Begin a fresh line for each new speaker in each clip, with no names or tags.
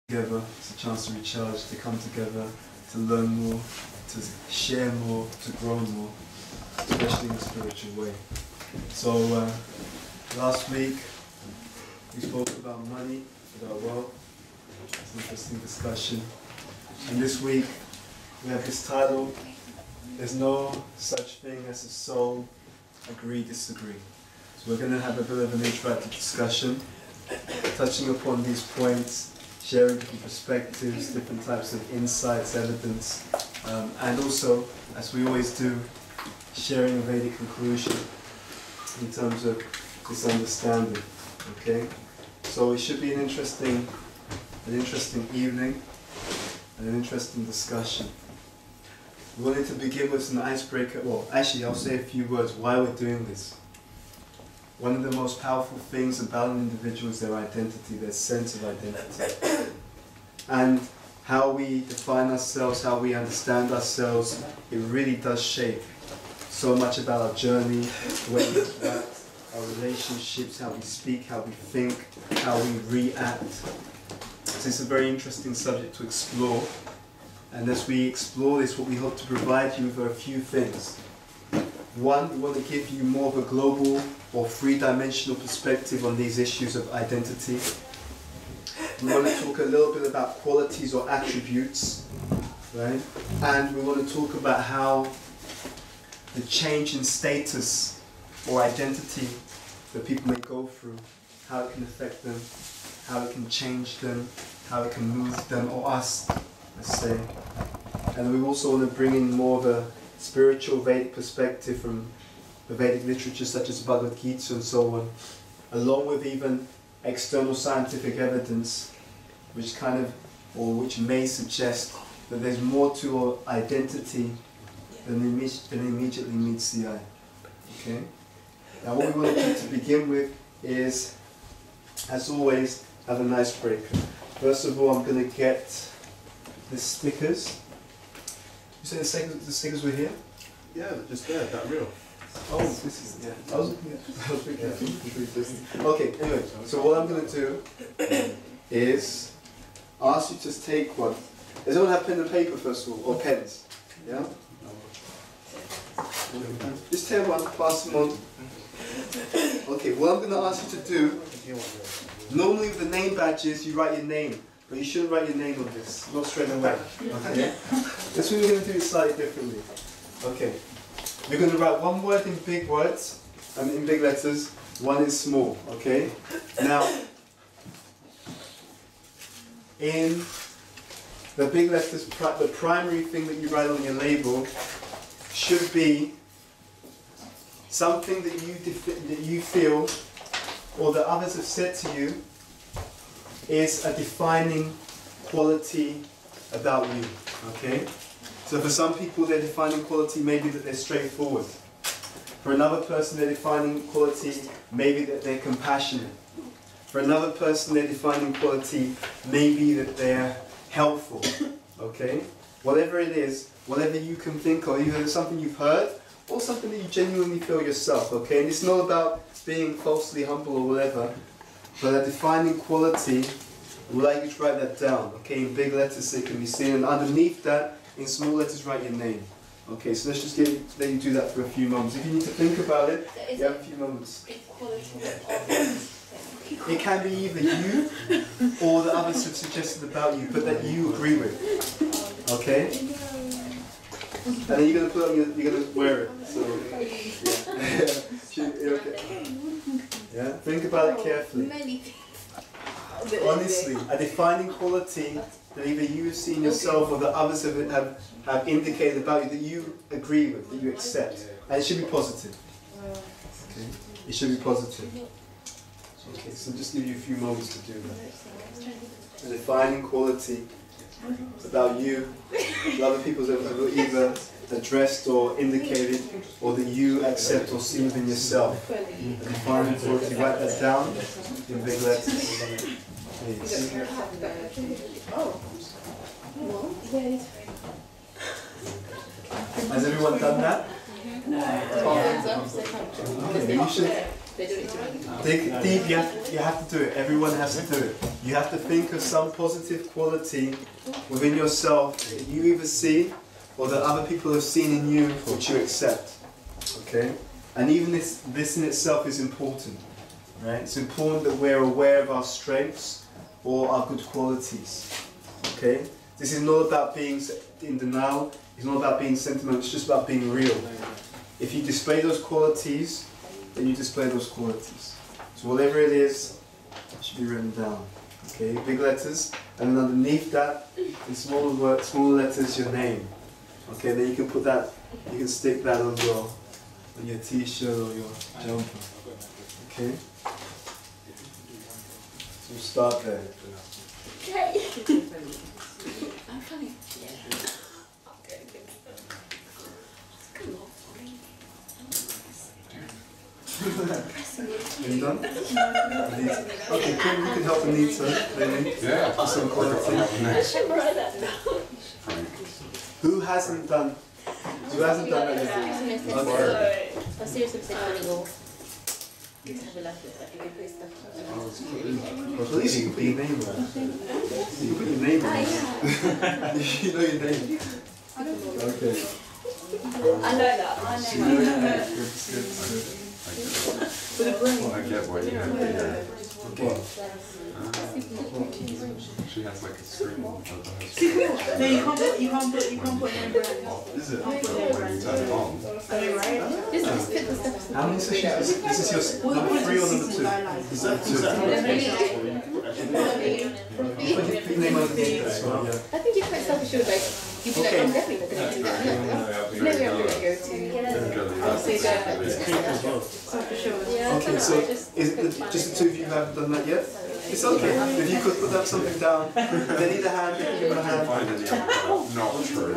together. It's a chance to recharge, to come together, to learn more, to share more, to grow more, especially in a spiritual way. So last week we spoke about money, about wealth. It's an interesting discussion. And this week we have this title, There's No Such Thing as a Soul, Agree, Disagree. So we're going to have a bit of an interactive discussion, touching upon these points, sharing different perspectives, different types of insights, evidence, and also, as we always do, sharing a Vedic conclusion in terms of this understanding. Okay, so it should be an interesting evening and an interesting discussion. We wanted to begin with an icebreaker. Well, actually, I'll say a few words why we're doing this. One of the most powerful things about an individual is their identity, their sense of identity. And how we define ourselves, how we understand ourselves, it really does shape so much about our journey, the way we interact, our relationships, how we speak, how we think, how we react. So it's a very interesting subject to explore. And as we explore this, what we hope to provide you with are a few things. One, we want to give you more of a global or three-dimensional perspective on these issues of identity. We want to talk a little bit about qualities or attributes, right? And we want to talk about how the change in status or identity that people may go through, how it can affect them, how it can change them, how it can move them, or us, let's say. And we also want to bring in more of a spiritual Vedic perspective from the Vedic literature such as Bhagavad Gita and so on, along with even external scientific evidence which which may suggest that there's more to our identity than immediately meets the eye. Okay? Now what we want to do to begin with is, as always, have an icebreaker. First of all, I'm going to get the stickers. You said the stickers were here?
Yeah, just there, that real.
Oh, this is, yeah. I was looking at Okay, anyway, so what I'm going to do is ask you to take one. Does anyone have pen and paper first of all, or pens? Yeah? Just take one, pass them on. Okay, what I'm going to ask you to do, normally with the name badges you write your name, but you shouldn't write your name on this, not straight away. Okay? This one we're going to do it slightly differently. Okay. We're going to write one word in big words, in big letters, one in small, okay? Now, in the big letters, the primary thing that you write on your label should be something that you feel, or that others have said to you, is a defining quality about you, okay? So for some people, their defining quality may be that they're straightforward. For another person, their defining quality may be that they're compassionate. For another person, their defining quality may be that they're helpful. Okay? Whatever it is, whatever you can think of, either something you've heard or something that you genuinely feel yourself. Okay? And it's not about being falsely humble or whatever, but a defining quality, we'd like you to write that down. Okay? In big letters so it can be seen. And underneath that, in small letters, write your name. Okay, so let's just let you do that for a few moments. If you need to think about it, you have a few moments. It can be either you or the others have suggested about you, but that you agree with. Okay? And then you're going to put on you're going to wear it. So, yeah. Okay. Yeah? Think about it carefully. Honestly, a defining quality that either you have seen yourself or that others have indicated about you that you agree with, that you accept. And it should be positive. Okay? It should be positive. Okay, so just give you a few moments to do that. A defining quality about you that other people have either addressed or indicated, or that you accept or see within yourself. A defining quality, write that down in big letters. Please. Has everyone done that? Okay,
They don't need to read.
Dig deep, you have to do it. Everyone has to do it. You have to think of some positive quality within yourself that you either see or that other people have seen in you which you accept. Okay? And even this in itself is important. Right? It's important that we're aware of our strengths or our good qualities. Okay? This is not about being in denial, it's not about being sentimental, it's just about being real. If you display those qualities, then you display those qualities. So whatever it is, it should be written down. Okay, big letters, and then underneath that, in smaller words, smaller letters, your name. Okay, then you can put that, you can stick that on your t-shirt or your jumper. Okay? So we'll start there.
Okay. I'm funny. Yeah. Okay. Come on.
Are you done? Okay, cool. You can help Anita, maybe.
Yeah.
For some quality.
I should write that down.
Who hasn't done that yet? Okay.
A serious mistake running off. Have a laugh at that. You can put stuff.
Well, at least you can put your name on. You can put your name on. You know your name. Okay.
I know that. I know that.
Good.
I get what you mean.
Okay.
She has like a screen of her.
No, you can't put in brand.
Is it?
When you turn it on.
Right?
Just put the stuff.
How many sessions? This is your number 3 or number 2? Is that 2? Put your name underneath this one, yeah.
I think you're quite self-assured, like, you'd be like, I'm definitely not going to do that. Maybe I'm going to go to, I'll say that.
Okay, so is it just the two of you who haven't done that yet? It's okay. If you could put that something down, they need a hand, you can give them a hand.
Not true.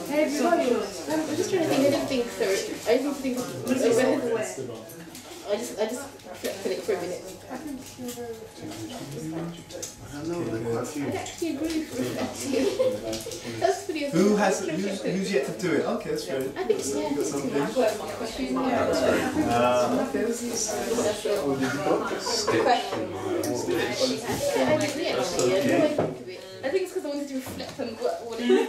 Hey everybody, I'm just trying to think, I didn't think so. I didn't think I just reflect on it for a minute.
I don't know, there are quite a few.
I actually agree with reflecting. That's pretty
Who's yet to do it? Okay, that's great.
I think so.
You got something?
Okay,
What did you got?
I think it's because I wanted to reflect on what it is.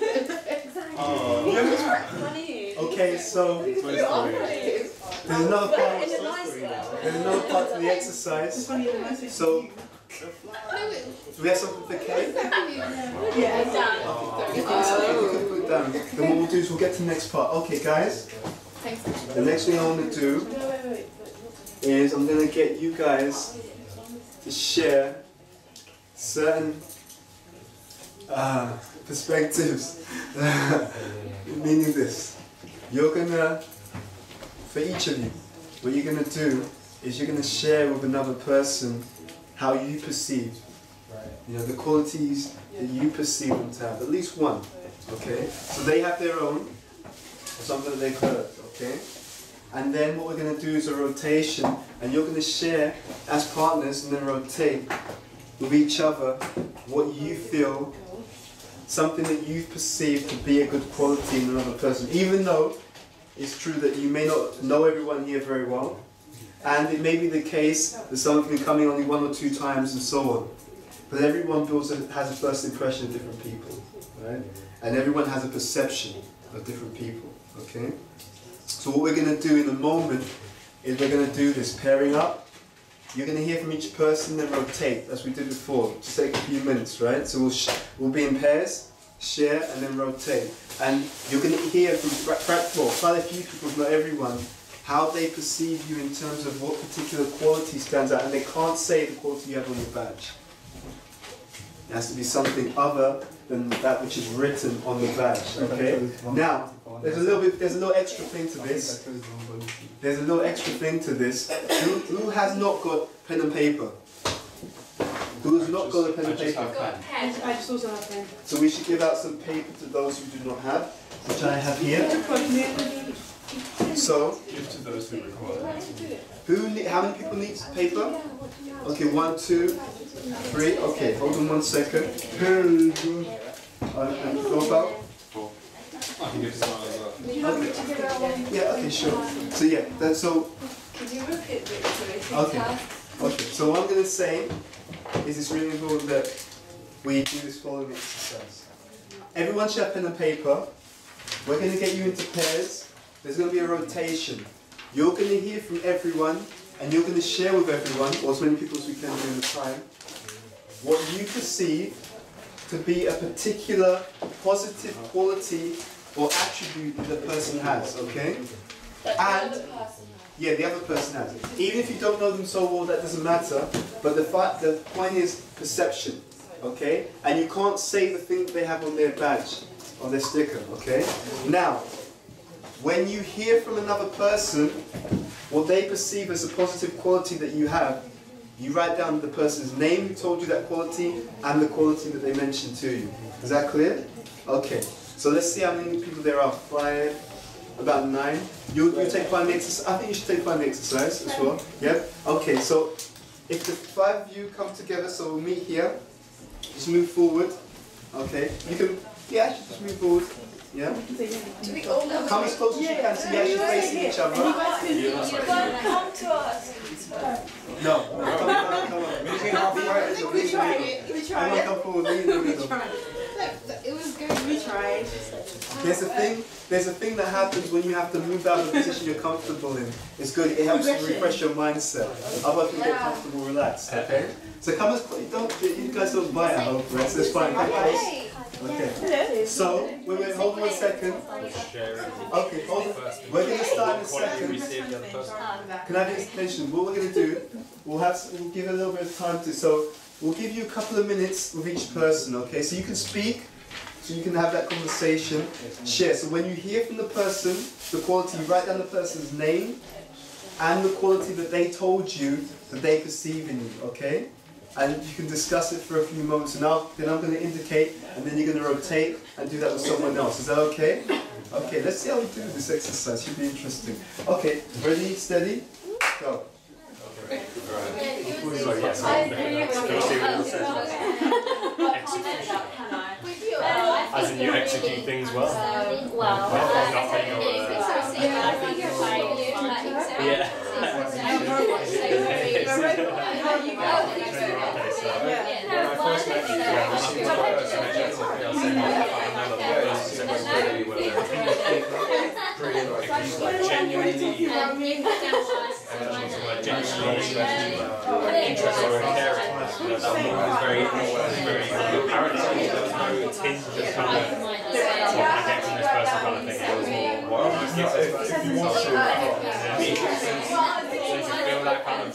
Okay, so there's another part. There's another part to the exercise. So do we have something for Kate?
Yeah,
You can put it down. Then what we'll do is we'll get to the next part. Okay, guys. The next thing I want to do is I'm going to get you guys to share certain perspectives. Meaning this. You're going to, for each of you, what you're going to do is you're going to share with another person how you perceive, the qualities that you perceive them to have, at least one, okay? So they have their own, something that they've heard, okay? And then what we're going to do is a rotation, and you're going to share as partners and then rotate with each other what you feel, something that you've perceived to be a good quality in another person, even though it's true that you may not know everyone here very well, and it may be the case that someone can come in only 1 or 2 times and so on. But everyone has a first impression of different people, right? And everyone has a perception of different people, okay? So what we're going to do in a moment is we're going to do this pairing up. You're going to hear from each person, then rotate, as we did before. Just take a few minutes, right? So we'll be in pairs, share, and then rotate. And you're going to hear from quite a few people, not everyone, how they perceive you in terms of what particular quality stands out. And they can't say the quality you have on your badge. It has to be something other than that which is written on the badge, okay? Now, there's a little extra thing to this. There's a little extra thing to this. Who has not got pen and paper? Who has not got a pen and paper?
I just also have pen.
So we should give out some paper to those who do not have, which I have here. So,
Give to those who require.
how many people need paper? Okay, 1, 2, 3. Okay, hold on 1 second. And go about.
I can give someone as well.
Okay. Yeah, okay, sure. So yeah, so
Can you repeat it?
Okay. Okay. So what I'm going to say is it's really important that we do this following exercise. Everyone should have pen and paper. We're going to get you into pairs. There's going to be a rotation. You're going to hear from everyone, and you're going to share with everyone, or as many people as we can during the time, what you perceive to be a particular positive quality or attribute that the person has, okay? And yeah, the other person has. Even if you don't know them so well, that doesn't matter. But the point is perception, okay? And you can't say the thing that they have on their badge, on their sticker, okay? Now, when you hear from another person what they perceive as a positive quality that you have, you write down the person's name who told you that quality and the quality that they mentioned to you. Is that clear? Okay. So let's see how many people there are. 5, about 9. You take part in the exercise. I think you should take part in the exercise as well. Yeah? Okay, so if the 5 of you come together, so we'll meet here. Just move forward. Okay. You can, yeah, just move forward. Yeah? Come as close as you can so you're actually facing each other.
Come to us.
No, come on.
We tried it. We tried
Everyone
it.
come forward. Meet in the middle.
It was good.
We tried.
There's a thing that happens when you have to move out of the position you're comfortable in. It's good. It helps to refresh your mindset. Otherwise, you get comfortable, relaxed. Okay. So come as close. You guys don't bite at home, right? So it's fine. Come close. Okay. So wait. Hold 1 second. Okay. Hold on. We're gonna start in a second. Can I have your attention? What we're gonna do? We'll give a little bit of time to. So we'll give you a couple of minutes with each person. Okay. So you can speak. So you can have that conversation, share. So when you hear from the person, the quality, you write down the person's name and the quality that they told you that they perceive in you, okay? And you can discuss it for a few moments. And then I'm going to indicate, and then you're going to rotate and do that with someone else. Is that okay? Okay, let's see how we do this exercise. Should be interesting. Okay, ready, steady, go.
As in you execute things well?
Interested or caring. Very apparent. There was no tinge of kind of what I get from this person kind of thing. It was more if you want to feel that kind of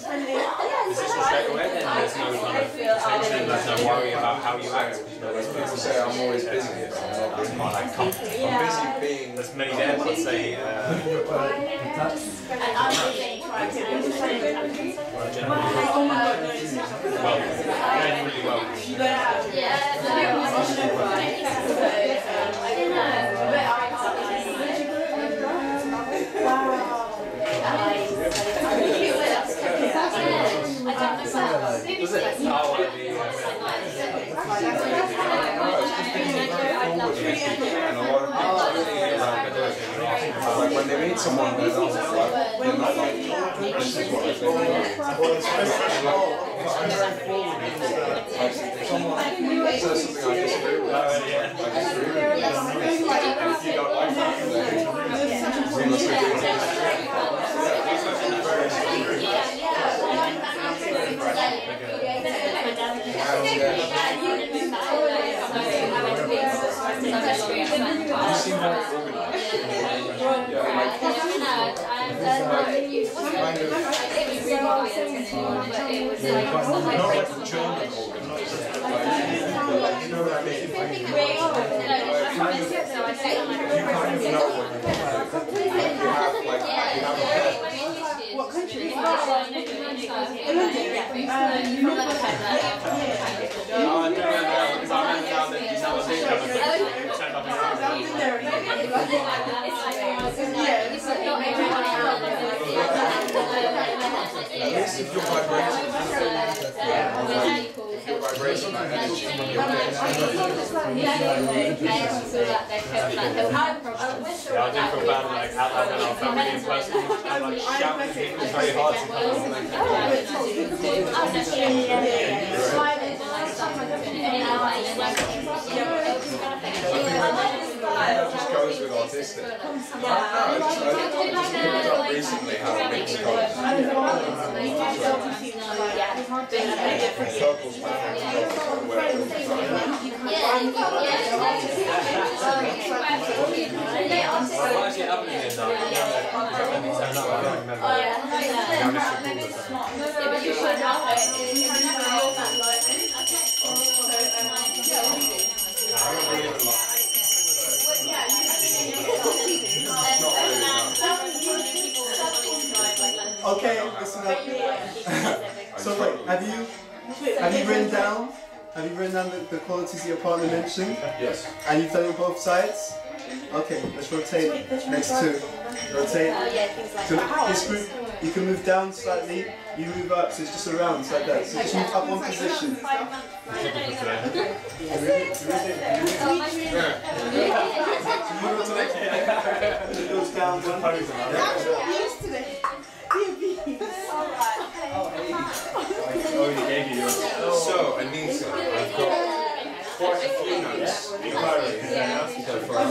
position straight away, then there's no kind of tension, there's no worry about how you act.
People say I'm always busy. I'm busy being.
There's many there, let's say. Really well.
Like when they meet someone, they're not like, this is what I think. Someone says something I disagree with. I disagree with. If you don't like that, then we must you seem very organized. Not like the German organized. You know what I mean? You kind of know what you want. You have a head.
What country? At least if you're vibrating,
vibration, that energy.
Yeah, I do feel bad, like, out loud when I'm family in person, and like shouting at people is very hard
It just goes with autistic. I picked up recently how it makes colours. Purple's
Okay, listen up. So wait, have you written down the qualities that your partner mentioned?
Yes.
And you've done it on both sides? Okay, let's rotate next two. Rotate. So this group, you can move down slightly, you move up, so it's just around, it's like that. So just move up one position. It goes down one.
So, Anita, I've got quite a few notes. So far.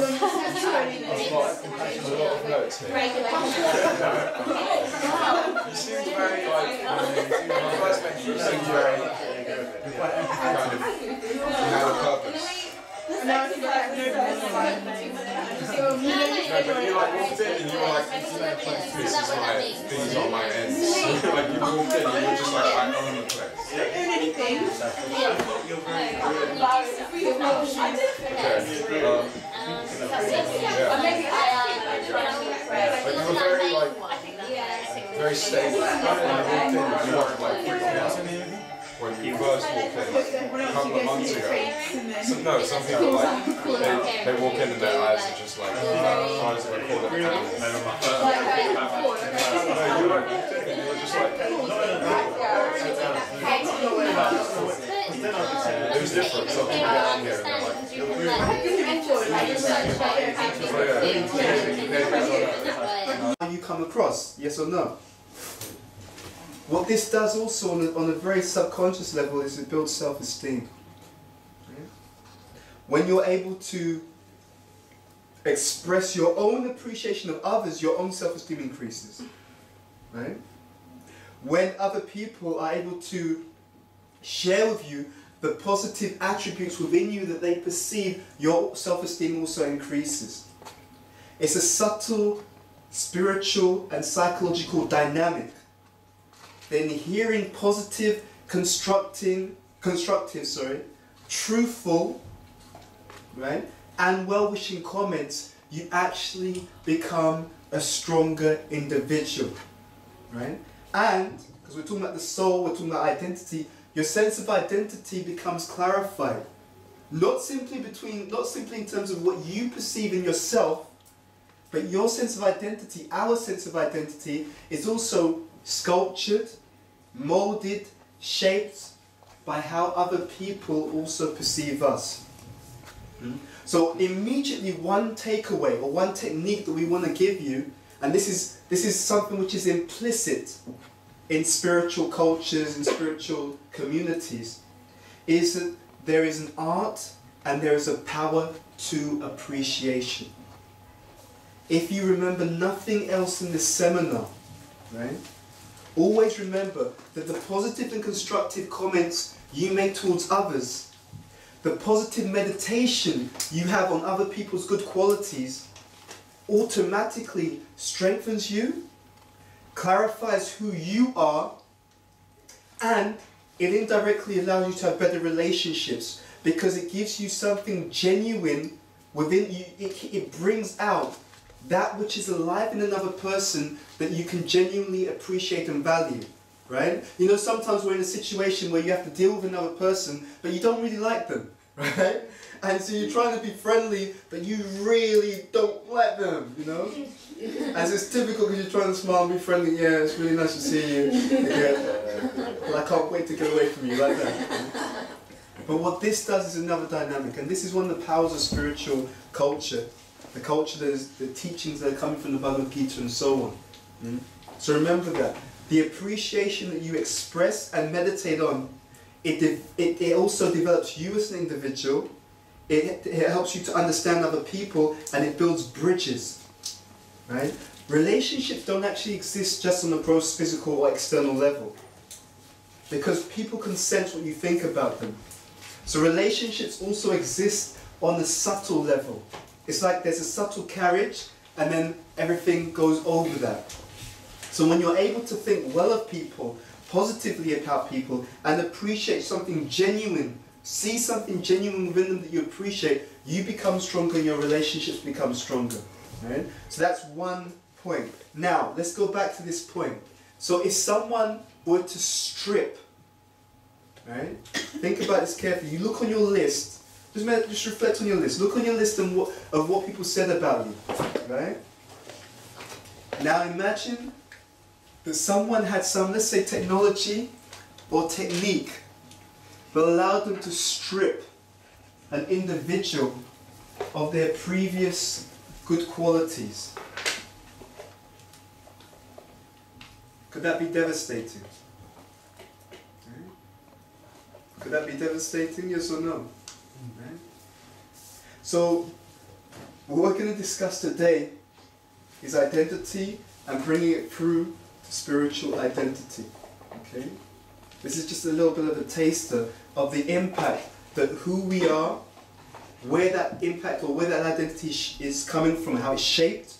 I've got a lot of notes here. You seem very, like, when I first met you, you seemed very, kind of, you had a purpose. No, but you like walked in and you were like, these are my ends. Like you walked in and you were just like, I own the place. Like you were very like, very stable. When you walked in, you weren't like freaking out. When you first walked in, a couple of months ago, some people like, they walk in and their eyes are just like, eyes of a quarter pound. No, you walked in and you were just like, it was different, some people get in here and they're like,
How you come across, yes or no? What this does also on a very subconscious level is it builds self-esteem. When you're able to express your own appreciation of others, your own self-esteem increases. Right? When other people are able to share with you the positive attributes within you that they perceive, your self-esteem also increases. It's a subtle, spiritual and psychological dynamic. Then hearing positive, constructive, truthful, right, and well-wishing comments, you actually become a stronger individual, right? And because we're talking about the soul, we're talking about identity, your sense of identity becomes clarified. Not simply in terms of what you perceive in yourself, but your sense of identity, our sense of identity, is also sculptured, molded, shaped by how other people also perceive us. So immediately one takeaway or one technique that we want to give you, and this is something which is implicit in spiritual cultures and spiritual communities, is that there is an art and there is a power to appreciation. If you remember nothing else in this seminar, right? Always remember that the positive and constructive comments you make towards others, the positive meditation you have on other people's good qualities, automatically strengthens you, clarifies who you are, and it indirectly allows you to have better relationships because it gives you something genuine within you. It brings out that which is alive in another person that you can genuinely appreciate and value, right? You know, sometimes we're in a situation where you have to deal with another person, but you don't really like them, right? And so you're trying to be friendly, but you really don't like them, you know? As it's typical because you're trying to smile and be friendly. Yeah, it's really nice to see you. Yeah. But I can't wait to get away from you like that. But what this does is another dynamic, and this is one of the powers of spiritual culture. The culture that is the teachings that are coming from the Bhagavad Gita and so on. So remember that. The appreciation that you express and meditate on, it also develops you as an individual. It helps you to understand other people, and it builds bridges. Right? Relationships don't actually exist just on a gross physical or external level, because people can sense what you think about them. So relationships also exist on the subtle level. It's like there's a subtle carriage, and then everything goes over that. So when you're able to think well of people, positively about people, and appreciate something genuine, see something genuine within them that you appreciate, you become stronger and your relationships become stronger. Right? So that's one point. Now, let's go back to this point. So if someone were to strip, right? Think about this carefully. You look on your list, just reflect on your list. Look on your list of what people said about you, right? Now imagine that someone had some, let's say, technology or technique that allowed them to strip an individual of their previous good qualities. Could that be devastating? Could that be devastating, yes or no? Right? So, what we're going to discuss today is identity and bringing it through to spiritual identity. Okay? This is just a little bit of a taster of the impact that who we are, where that impact or where that identity is coming from, how it's shaped,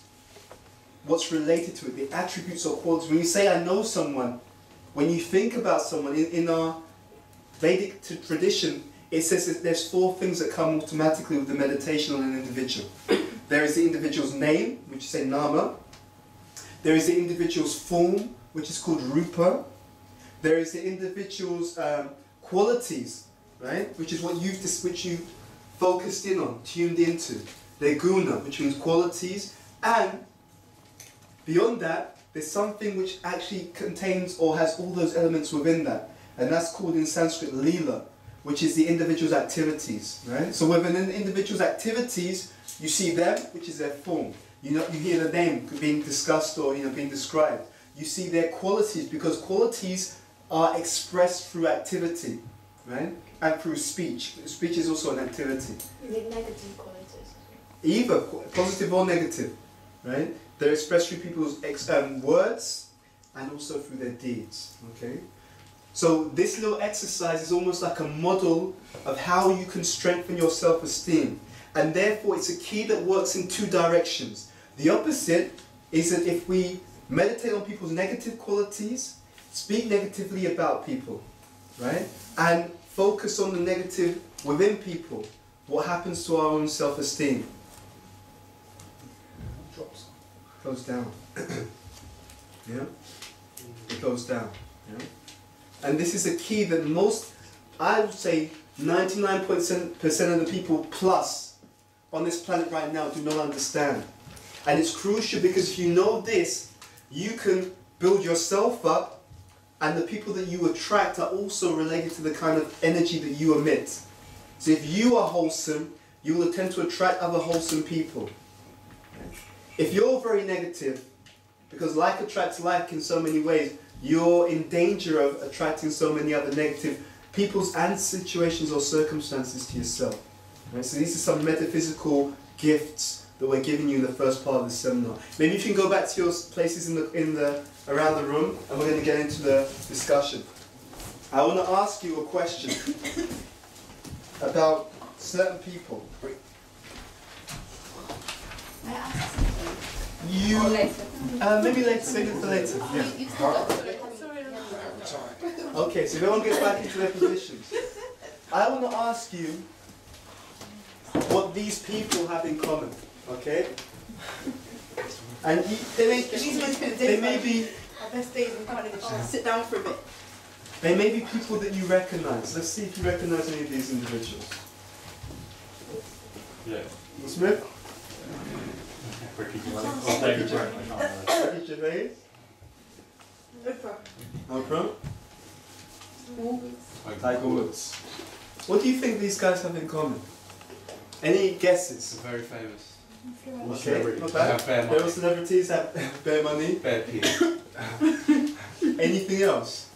what's related to it, the attributes or qualities. When you say I know someone, when you think about someone, in our Vedic tradition, it says that there's 4 things that come automatically with the meditation on an individual. There is the individual's name, which is a nama. There is the individual's form, which is called rupa. There is the individual's qualities, right, which is what you've focused in on, tuned into. Their guna, which means qualities, and beyond that, there's something which actually contains or has all those elements within that. And that's called in Sanskrit lila, which is the individual's activities, right? So within an individual's activities, you see them, which is their form. You hear the name being discussed or being described. You see their qualities, because qualities are expressed through activity, right? And through speech. Speech is also an activity.
Negative qualities.
Either positive or negative, right? They're expressed through people's words and also through their deeds, okay? So this little exercise is almost like a model of how you can strengthen your self-esteem. And therefore it's a key that works in 2 directions. The opposite is that if we meditate on people's negative qualities, speak negatively about people, right? And focus on the negative within people, what happens to our own self-esteem? Drops. Goes down. Yeah? It goes down. Yeah? And this is a key that most, I would say 99% of the people plus on this planet right now do not understand. And it's crucial because if you know this, you can build yourself up, and the people that you attract are also related to the kind of energy that you emit. So if you are wholesome, you will tend to attract other wholesome people. If you're very negative, because like attracts like in so many ways, you're in danger of attracting so many other negative peoples and situations or circumstances to yourself. Right? So these are some metaphysical gifts that we're giving you in the first part of the seminar. Maybe you can go back to your places around the room, and we're going to get into the discussion. I want to ask you a question about certain people.
May I ask something?
You
Or later.
maybe later, save it for later. Yeah.
You still got
Okay, so everyone gets back into their positions. I want to ask you what these people have in common, okay? And they may be
Our best days in front of the sit down for a bit.
they may be people that you recognize. Let's see if you recognize any of these individuals.
Yeah.
Will Smith?
Ricky Gervais.
Ricky Gervais?
Oprah.
Oprah? Tiger Woods. What do you think these guys have in common? Any guesses?
Very famous.
Okay, not
They have
bad.
bare
They're all
money.
celebrities, have bare money.
Bare peas.
Anything else?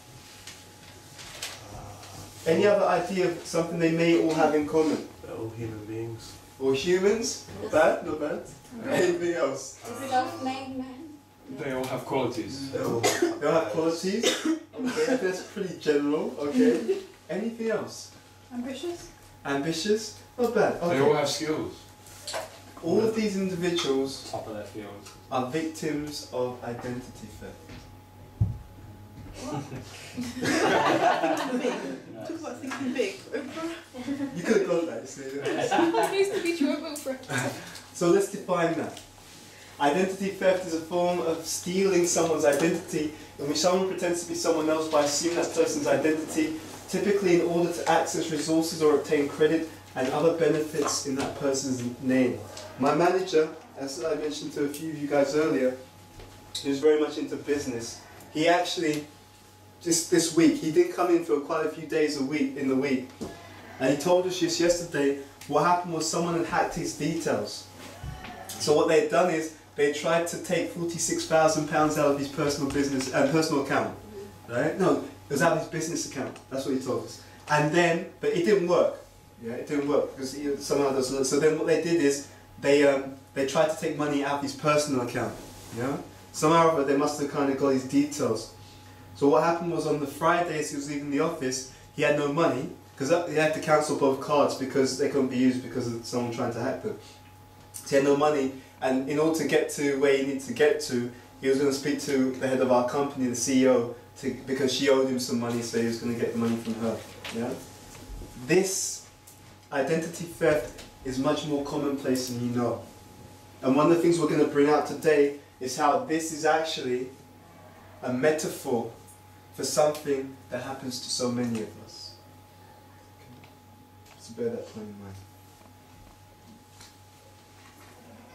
Any other idea of something they may all have in common?
They're all human beings.
Or humans? Not bad, not bad. Anything else?
Self-made man.
They all have qualities.
They all have qualities. Okay, that's pretty general. Okay. Anything else?
Ambitious?
Ambitious? Not bad.
They all have skills.
All of these individuals
Top of their field.
are victims of identity theft.
Talk about thinking big. Oprah?
You could have got that, see.
It needs to be true of Oprah.
So let's define that. Identity theft is a form of stealing someone's identity in which someone pretends to be someone else by assuming that person's identity, typically in order to access resources or obtain credit and other benefits in that person's name. My manager, as I mentioned to a few of you guys earlier, who's very much into business, he actually, just this week, he did come in for quite a few days in the week, and he told us just yesterday what happened was someone had hacked his details. So what they had done is they tried to take £46,000 out of his personal account, right? No, it was out of his business account. That's what he told us. And then, but it didn't work. Yeah, it didn't work because he somehow doesn't. So then what they did is they tried to take money out of his personal account. Yeah, somehow or other they must have kind of got his details. So what happened was on the Fridays he was leaving the office, he had no money because he had to cancel both cards because they couldn't be used because of someone trying to hack them. So he had no money, and in order to get to where he needed to get to, he was going to speak to the head of our company, the CEO, because she owed him some money, so he was going to get the money from her. Yeah, this identity theft is much more commonplace than you know. And one of the things we're going to bring out today is how this is actually a metaphor for something that happens to so many of us. Okay. So bear that point in mind.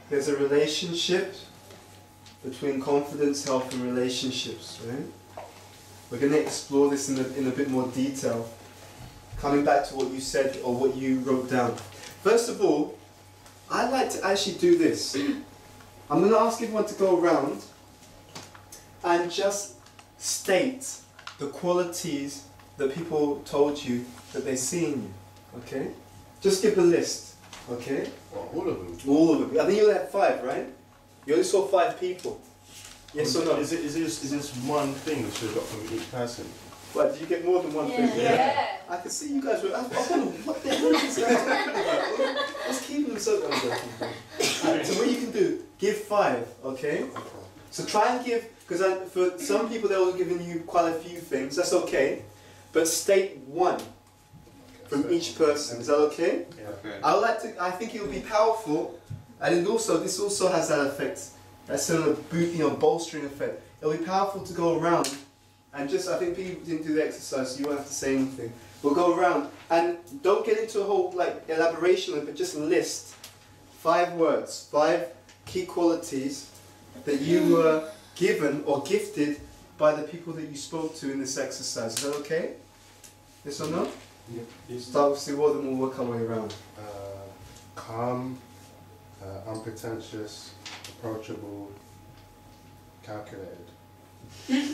There's a relationship between confidence, health, and relationships, right? We're going to explore this in a bit more detail. Coming back to what you said or what you wrote down. First of all, I'd like to actually do this. I'm going to ask everyone to go around and just state the qualities that people told you that they see in you. Okay? Just give a list. Okay?
Well, all of them.
All of them. I think you only had 5, right? You only saw 5 people. Yes or no?
Is this one thing that you got from each person?
What, did you get more than one thing?
Yeah.
I can see you guys were. I wonder what the hell is this guy talking about? What's keeping them so unjoking? So what you can do, give 5, okay? So try and give, because for some people they're giving you quite a few things. That's okay, but state 1 from each person. Is that okay?
Yeah. Okay.
I would like to. I think it would be powerful, and this also has that effect, that sort of bolstering effect. It'll be powerful to go around. And just, I think people didn't do the exercise, so you won't have to say anything. We'll go around and don't get into a whole elaboration on it, but just list 5 words, 5 key qualities that you were given or gifted by the people that you spoke to in this exercise. Is that okay? Yes or no?
Yep.
Start with Steve Ward and we'll work our way around.
Calm, unpretentious, approachable, calculated.
Okay,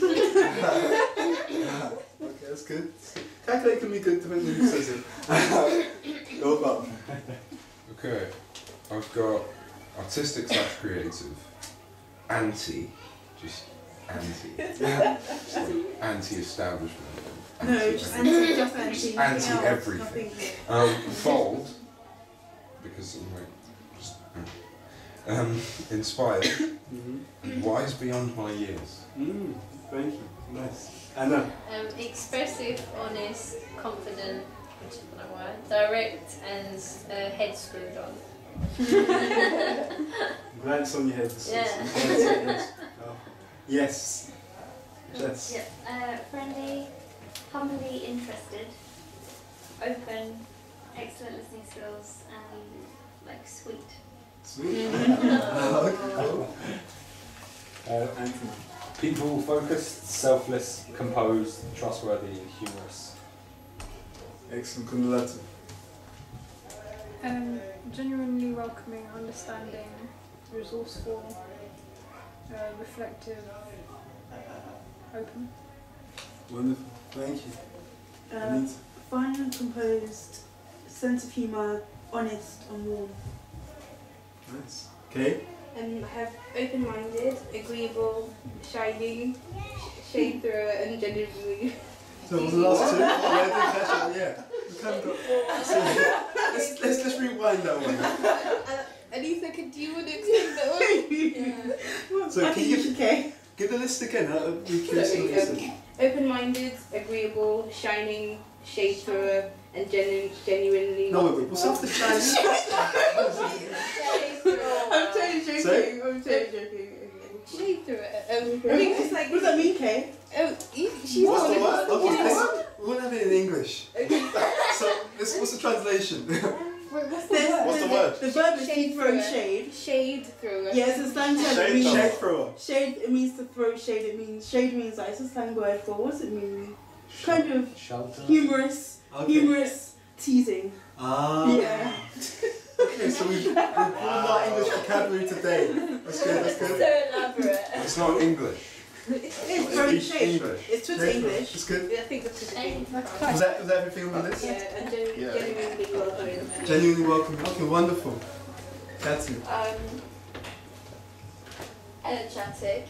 that's good. Calculate can be good depending on who says it. Go up.
Okay, I've got artistic / creative, anti, just anti, anti-establishment,
No, just anti, just anti.
Anti-everything. Bold, because I'm like, just, inspired, and wise beyond my years.
Thank you. Nice. Anna.
Expressive, honest, confident, which is my word, direct, and head screwed on.
Glad it's on your head.
Yeah.
Yes. Jess.
Yeah. Friendly, humbly interested, open, excellent listening skills, and like sweet.
Sweet. Cool.
Anthony. People focused, selfless, composed, trustworthy, humorous.
Excellent. Kundalata.
Genuinely welcoming, understanding, resourceful, reflective, open.
Wonderful, thank you.
Fun and composed, sense of humour, honest and warm.
Nice. Okay.
I have open-minded, agreeable, shining, shade through it, and genuinely.
So what was the last two? Yeah, I didn't catch it. Yeah. We kind of got. So, let's rewind that one.
Anissa, do you want to explain that one? Yeah.
So can you give the list again?
Open-minded, agreeable, shining, shade through, and genuinely.
No, wait. What's up the Chinese?
I'm totally joking. I'm totally joking.
Shade through it. I think it's like.
What does that mean, Kay?
She's
What's the word? Okay, we won't have it in English. So, what's the translation?
What's the
word? The verb is to throw shade.
Shade through it.
Yeah, it's a slang term.
Shade thrower.
Shade, it means to throw shade. It means, shade means like, it's a slang word for, what's it mean? Kind of humorous, humorous teasing.
Ah.
Yeah.
Okay, so we've broadened our English vocabulary today. That's good, that's good.
So elaborate.
It's not English.
It's throwing shade.
English.
It's Twitter English.
It's good.
Yeah, I think that's good.
Was that everything on the list?
Yeah, and genuinely welcoming.
Genuinely welcome. Okay, wonderful. That's it.
Energetic,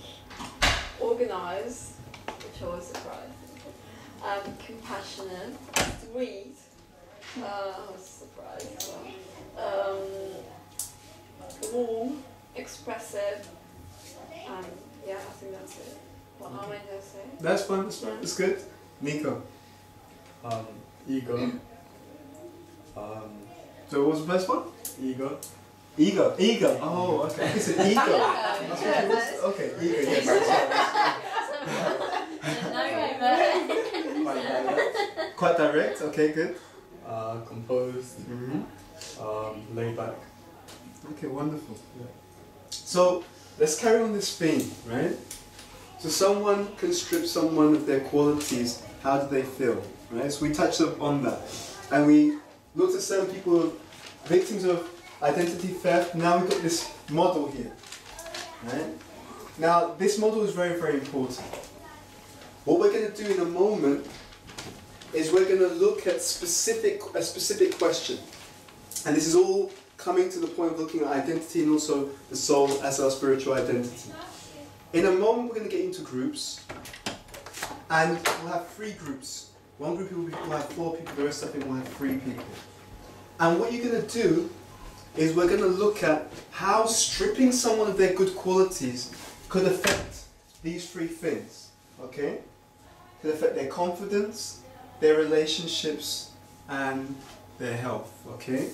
organised, which I was surprised. Compassionate, sweet. I was surprised. Warm, expressive. Yeah, I think that's it. What am I going to say?
That's fun, that's fun. That's good. Nico.
Ego.
So what was the first one?
Ego.
Ego. Oh, okay. It's an ego. Okay, ego, yes. Quite direct, okay, good.
Composed. Laid back.
Okay, wonderful. Yeah. So let's carry on this theme, right? So someone can strip someone of their qualities, how do they feel? Right? So we touched on that. And we looked at certain people, victims of identity theft. Now we've got this model here. Right? Now this model is very, very important. What we're going to do in a moment is we're going to look at a specific question. And this is all coming to the point of looking at identity and also the soul as our spiritual identity. In a moment we're going to get into groups, and we'll have 3 groups. One group will have 4 people, the rest of it will have 3 people. And what you're going to do is we're going to look at how stripping someone of their good qualities could affect these 3 things. Okay? Could affect their confidence, their relationships, and their health. Okay?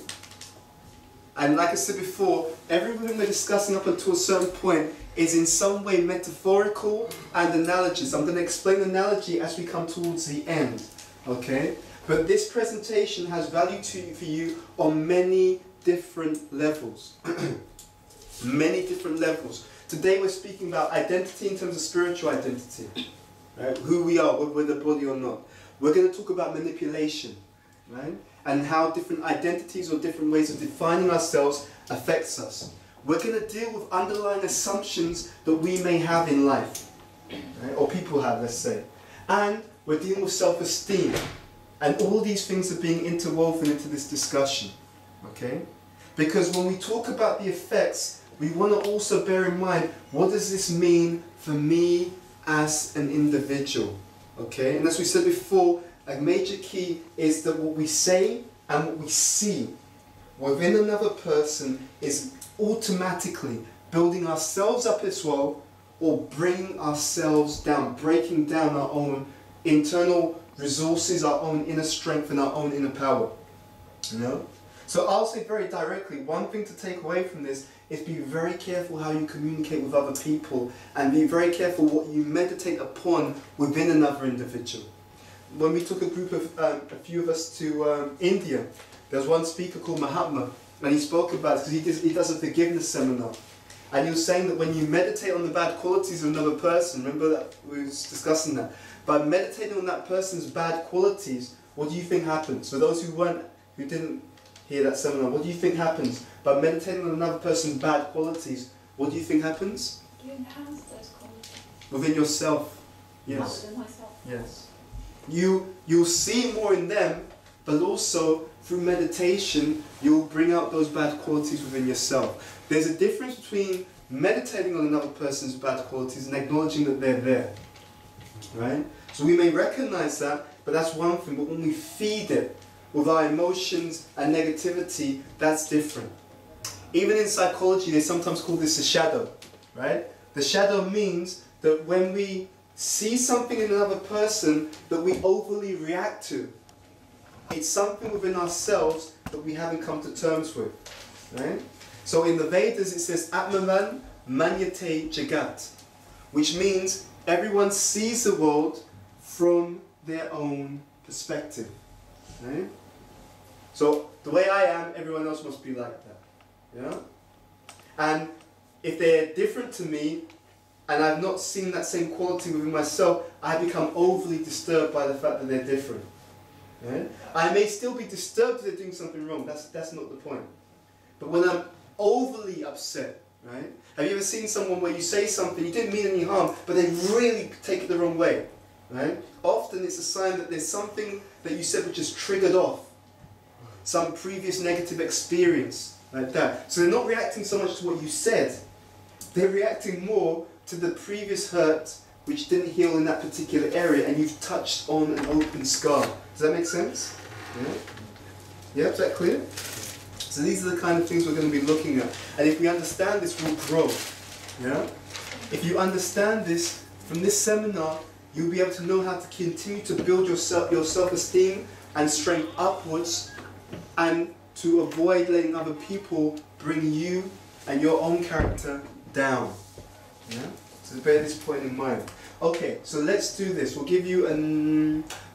And like I said before, everything we're discussing up until a certain point is in some way metaphorical and analogous. I'm going to explain analogy as we come towards the end, okay? But this presentation has value for you on many different levels. Many different levels. Today we're speaking about identity in terms of spiritual identity, right? Who we are, whether we're the body or not. We're going to talk about manipulation, right? And how different identities or different ways of defining ourselves affects us. We're going to deal with underlying assumptions that we may have in life, right? Or people have, let's say. And we're dealing with self-esteem. And all these things are being interwoven into this discussion, okay? Because when we talk about the effects, we want to also bear in mind, what does this mean for me as an individual, okay? And as we said before, a major key is that what we say and what we see within another person is automatically building ourselves up as well, or bringing ourselves down, breaking down our own internal resources, our own inner strength and our own inner power. You know? So I'll say very directly, one thing to take away from this is be very careful how you communicate with other people, and be very careful what you meditate upon within another individual. When we took a group of, a few of us to India, there was one speaker called Mahatma, and he spoke about it because he does a forgiveness seminar. And he was saying that when you meditate on the bad qualities of another person, remember that we were discussing that, by meditating on that person's bad qualities, what do you think happens? For those who didn't here, that seminar, what do you think happens? By meditating on another person's bad qualities, what do you think happens?
You enhance those qualities.
Within yourself. Yes.
Within myself.
Yes. You'll see more in them, but also through meditation, you'll bring out those bad qualities within yourself. There's a difference between meditating on another person's bad qualities and acknowledging that they're there. Right? So we may recognize that, but that's one thing. But when we feed it with our emotions and negativity, that's different. Even in psychology, they sometimes call this a shadow. Right? The shadow means that when we see something in another person that we overly react to, it's something within ourselves that we haven't come to terms with. Right? So in the Vedas it says Atmavan Manyate Jagat, which means everyone sees the world from their own perspective. Right? So the way I am, everyone else must be like that. Yeah? And if they're different to me, and I've not seen that same quality within myself, I become overly disturbed by the fact that they're different. Right? I may still be disturbed if they're doing something wrong, that's not the point. But when I'm overly upset, right? Have you ever seen someone where you say something, you didn't mean any harm, but they really take it the wrong way? Right? Often it's a sign that there's something that you said which just triggered off some previous negative experience, like that. So they're not reacting so much to what you said, they're reacting more to the previous hurt which didn't heal in that particular area, and you've touched on an open scar. Does that make sense? Yeah? Yeah, is that clear? So these are the kind of things we're going to be looking at. And if we understand this, we'll grow. Yeah? If you understand this, from this seminar, you'll be able to know how to continue to build your self-esteem and strength upwards, and to avoid letting other people bring you and your own character down. Yeah? So bear this point in mind. Okay, so let's do this. We'll give you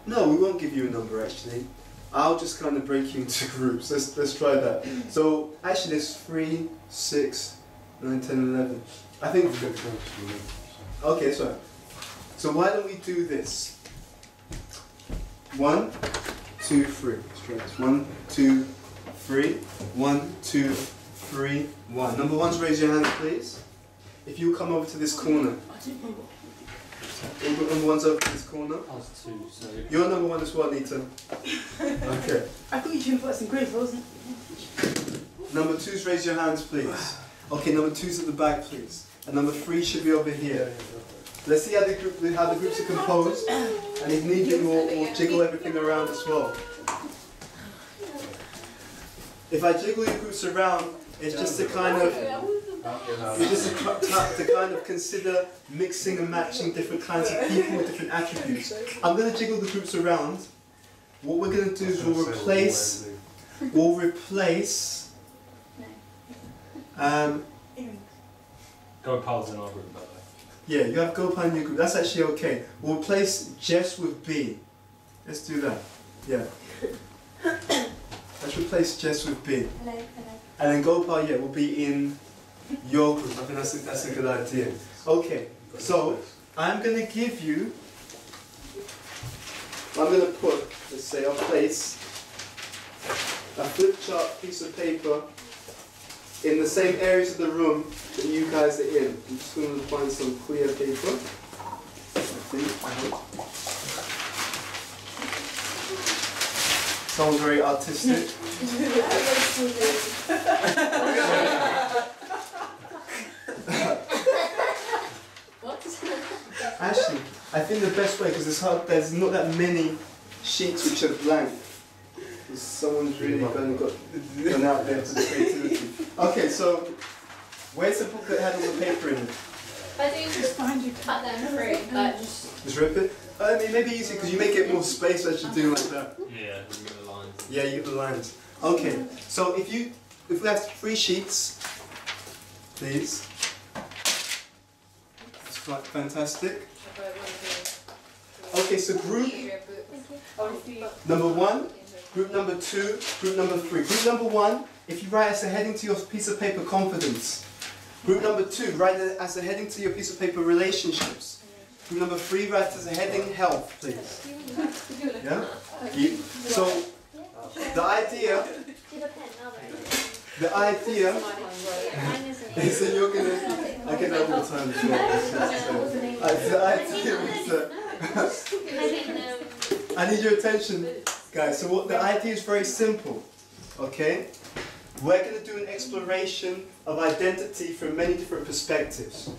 no, we won't give you a number actually. I'll just kind of break you into groups. Let's try that. So actually there's 3, 6, 9, 10, 11. I think okay, sorry. So why don't we do this? 1, 2, 3. Let's try this. 1, 2, 3. 1, 2, 3, 1. Number 1's raise your hand, please. If you come over to this corner. Number 1's over to this corner.
I was 2, so...
You're number 1 as well, Nita. Okay.
I thought you should put some grades, wasn't it?
Number 2's raise your hands, please. Okay, number 2's at the back, please. And number 3 should be over here. Let's see how the groups are composed. And if needed, we'll jiggle everything around as well. If I jiggle your groups around, it's just to kind of... It's just to kind of consider mixing and matching different kinds of people with different attributes. I'm going to jiggle the groups around. What we're going to do is we'll replace
Gopal's in our group, by the way.
yeah, you have Gopal in your group. That's actually okay. We'll replace Jess with B. Let's do that. Yeah. Let's replace Jess with B.
Hello.
And then Gopal, yeah, will be in your group. I think that's a good idea. Okay, so I'm going to give you, I'm going to put, let's say, I'll place a flip chart piece of paper in the same areas of the room that you guys are in. I'm just going to find some clear paper. I hope. Sounds very artistic. Actually, I think the best way, because there's not that many sheets which are blank. Someone's really gone out there for the creativity. Okay, so where's the book that had all the paper in it?
I think just cut them through, but
Just rip it? I mean, maybe easy because you make it more space as you do like that.
Yeah, you get the lines.
Yeah, you get the lines. Okay, so if we have 3 sheets, please. That's fantastic. Okay, so group number 1, group number 2, group number 3. Group number 1, if you write as a heading to your piece of paper, confidence. Group number 2, write as a heading to your piece of paper, relationships. Group number 3, write as a heading, health, please. Yeah? So, the idea
you have a pen? No,
The idea
mine isn't.
is that you're gonna. I get that all the time as well. The idea is that. I need your attention, guys. So what the idea is very simple. Okay, we're gonna do an exploration of identity from many different perspectives,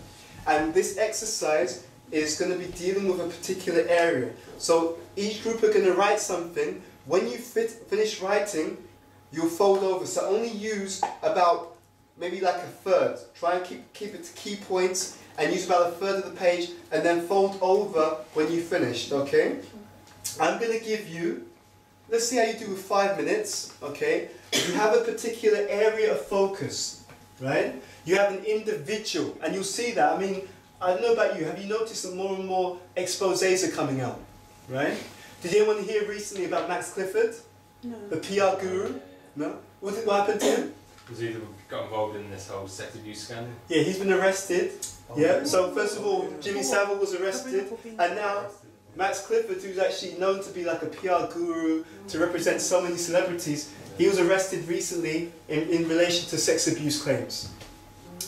and this exercise is going to be dealing with a particular area. So each group are going to write something. When you finish writing, you'll fold over. So only use about maybe like a third. Try and keep it to key points and use about a third of the page and then fold over when you finished, okay? I'm going to give you, let's see how you do with 5 minutes, okay? You have a particular area of focus, right? You have an individual, and you'll see that. I mean, I don't know about you, have you noticed that more and more exposés are coming out, right? Did anyone hear recently about Max Clifford?
No.
The PR guru? No? What happened to him?
Was he got involved in this whole sex abuse scandal?
Yeah, he's been arrested. Yeah, so first of all, Jimmy Savile was arrested, and now Max Clifford, who's actually known to be like a PR guru, to represent so many celebrities, he was arrested recently in relation to sex abuse claims.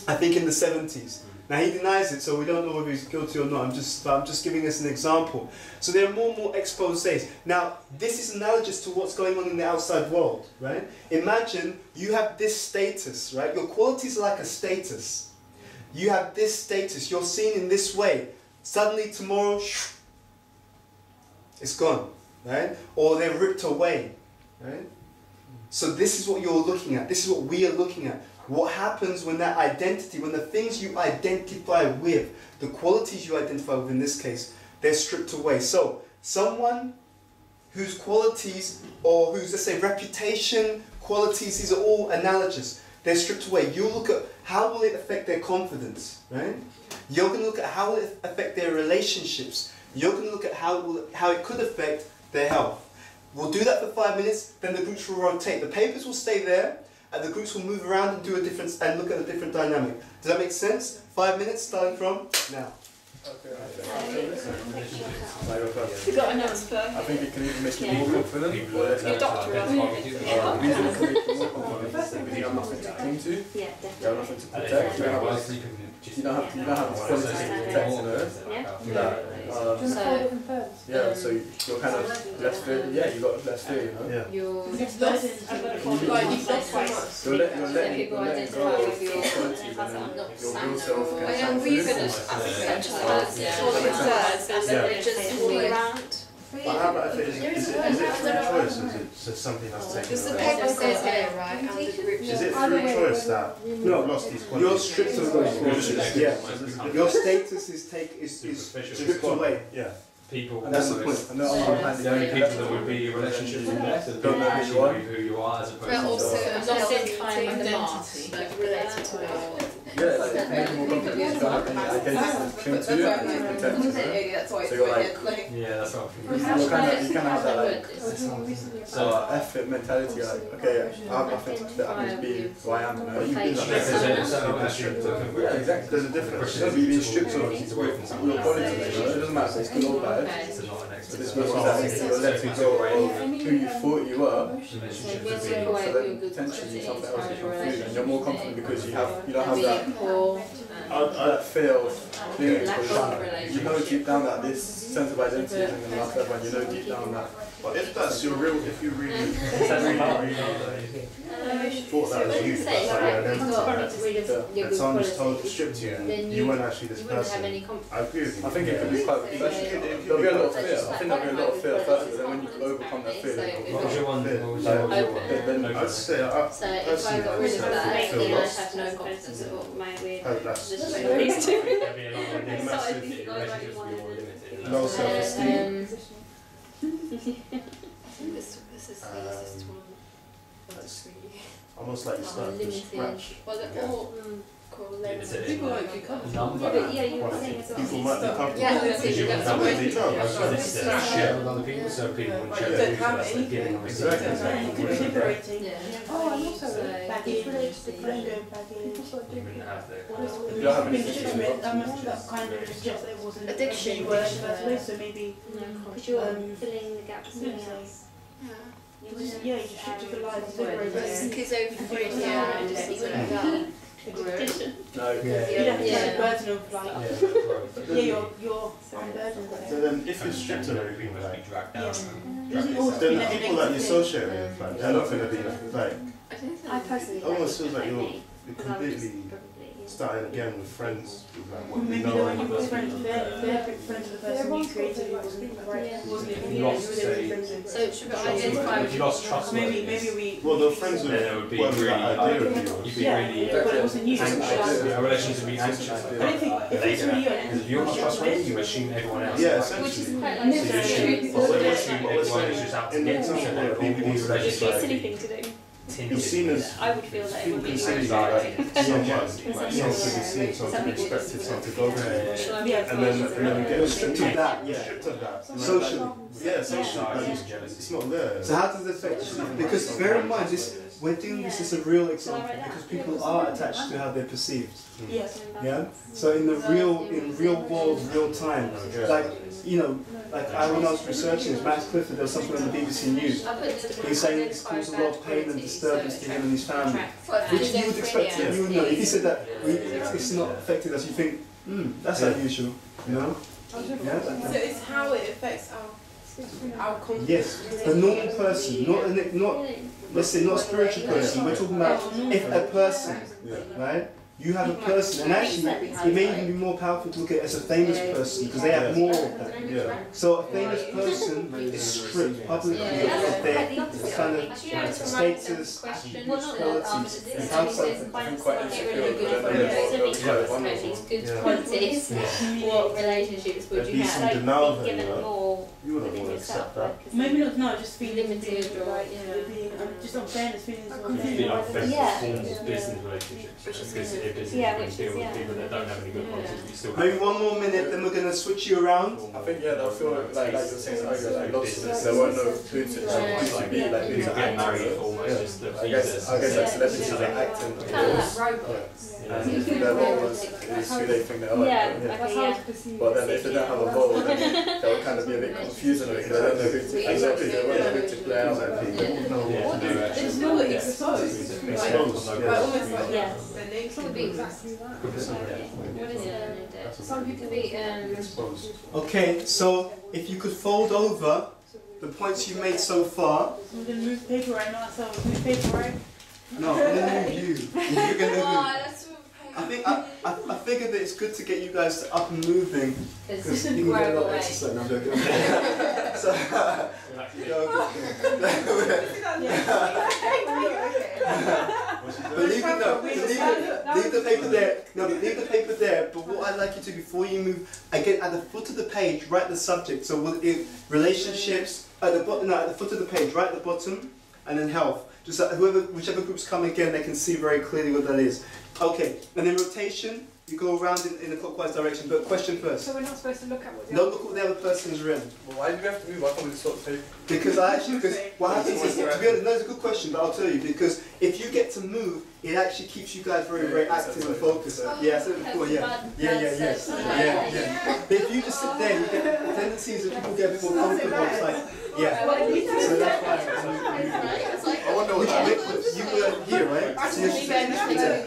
I think in the 70s. Now he denies it, so we don't know whether he's guilty or not. I'm just giving us an example. So there are more and more exposés. Now this is analogous to what's going on in the outside world, right? Imagine you have this status, right? Your qualities are like a status. You have this status. You're seen in this way. Suddenly tomorrow, it's gone, right? Or they're ripped away, right? So this is what you're looking at. This is what we are looking at. What happens when that identity, when the things you identify with, the qualities you identify with in this case, they're stripped away. So, someone whose qualities, or whose, let's say, reputation, qualities, these are all analogous. They're stripped away. You look at how will it affect their confidence, right? You're going to look at how will it affect their relationships. You're going to look at how it could affect their health. We'll do that for 5 minutes, then the groups will rotate. The papers will stay there, and the groups will move around and do a different and look at a different dynamic. Does that make sense? 5 minutes starting from now.
You got a notes for? I think it can even make you more confident.
Your doctor
You have nothing to cling to. You have nothing to protect. You don't have qualities to protect, you know. Yeah, so you're kind of less fear. Yeah, you got less fear, you know. Yeah.
You're letting
go of your real self.
But how about if is it through choice, or is it something that's taken away? The paper says here, right? And the group. Is it through choice that you've lost these qualities?
You're stripped away. Yeah. Your status is stripped away.
Yeah. People.
And that's the point.
The only people that would be in relationships with that are the people who you are as opposed to.
But also lost in time and the mask, like related to it.
Yeah, like make more confident. You don't have any identity to cling to and protect it. So you're like,
yeah, that's what
you kind of have that like effort mentality, like, okay, I have nothing to protect, I need to be who I am, you know.
Yeah, exactly.
There's a difference.
You've been stripped of your qualities, you know. It doesn't matter if it's good or bad. But this means that you're letting go of who you thought you were, so then potentially something else will come through, and you're more confident because you don't have that fear of doing it, because you know deep down that this sense of identity isn't going to last forever, and you know deep down that.
But if that's your real, if you really thought that was you, that's like your identity, and someone's stripped you, and you weren't actually this person, I agree with you.
I think it could be quite, there'll be a lot of fear, I think there'll be a lot of fear first, but then when you overcome that fear, then
I'd say, personally, I would say I feel lost.
have no confidence at all.
Low self-esteem. Almost like you start from scratch.
Well, they're all
People might be comfortable. People might be comfortable.
Yeah,
Because you can have what they know.
Share with other people, so people can share with you, so that's like giving them
Exactly.
Liberating.
Oh, I'm also baggage. Going baggage.
You wouldn't have the
that kind of suggests that it wasn't
addiction.
So maybe
because you're filling the gap with something else.
Yeah, you just should the lives liberate.
No,
you have to take the burden of like, you're unburdened.
So then, if you're strict on everything, like,
Doesn't always
then the people that you associate with, like, they're not going to be like.
I personally
almost feels like you're completely starting again with friends, with like what you know.
Maybe when you friends with they're friends with the person you created who wasn't even
So should we identify
if you lost trust with
maybe we.
Well, they're friends with
then it would be
whatever
really
that idea of yours.
you'd be really
but it wasn't you.
anxious. Our relations would be anxious.
I don't think if it's really
Because if you're not trustworthy, you assume everyone else.
Yeah,
is.
which is
essentially.
quite
So
like
you assume everyone is just out to get you. So then all these
It's a silly
relationships
thing to do.
You're seen as
I would feel that it
people
would be
consider you like someone, like something to be seen, something to be expected, something to go for. And then we get stripped of that, stripped of that.
Socially.
Yeah, socially. Like, it's not there.
So how does it affect you? Because bear in mind, we're doing this as a real example because people are attached to how they're perceived.
Yes.
Yeah. So in real world, real time, like like when I was researching Max Clifford, there was something on the BBC News. He's saying this caused a lot of pain and disturbance to him and his family, which you would expect. You would know if he said that it's not affecting us. You think, that's unusual, you know? Yeah.
So it's how it affects our confidence.
Yes, the normal person, not let's say not a spiritual person. We're talking about if a person, right? You have a person, and actually, it may even be more powerful to look at it as a famous person because they have more of that.
Yeah.
So a famous person is stripped publicly of their kind of status, qualities, and outside.
Quite
good qualities. What relationships would you have?
Denial
Given
then,
more
you wouldn't want to accept that.
Maybe not, just feeling
limited or
just unfairness, feelings of
Feel
unfairness.
unfair business relationships because it is
Yeah,
you
which
deal
is,
with
yeah.
people that don't have any good qualities. You still
Maybe one more minute, then we're going to switch you around.
I think they'll feel like you're saying earlier, like lost. There weren't no who to be, like who
people
to
get
act.
married almost just the
I guess like celebrities are acting. Their role is who they think they are. But then if they don't have a role, then they'll kind of be a bit confused because they don't know who to play. Exactly, they won't know who to play out.
It's not exposed. Almost like
the name could be exactly that. What is it? Some people be
Okay, so if you could fold over the points you made so far.
We're going to move paper right now, so move paper right.
No, I'm gonna move you. You're gonna move. I figured that it's good to get you guys up and moving because you can get a lot of exercise. No, I'm joking. So, but leave the paper there. No, but leave the paper there. But what I'd like you to, before you move, again at the foot of the page, write the subject. So relationships at the bottom. No, at the foot of the page, right at the bottom, and then health. Just that whichever groups come again, they can see very clearly what that is. Okay, and then rotation, you go around in a clockwise direction, but question first.
So we're not supposed to look at what
Don't look what the other person's written.
Well, why do we have to move? Why can't we just sort of take?
Because what happens is, to be honest, no, it's a good question, but I'll tell you, because if you get to move, it actually keeps you guys very, very active and focused. Yeah, I said it before, yeah. But if you just sit there, you get the tendency is that people get a bit more comfortable, it's like, so that's why.
I wonder what that is.
You were here, right? So
you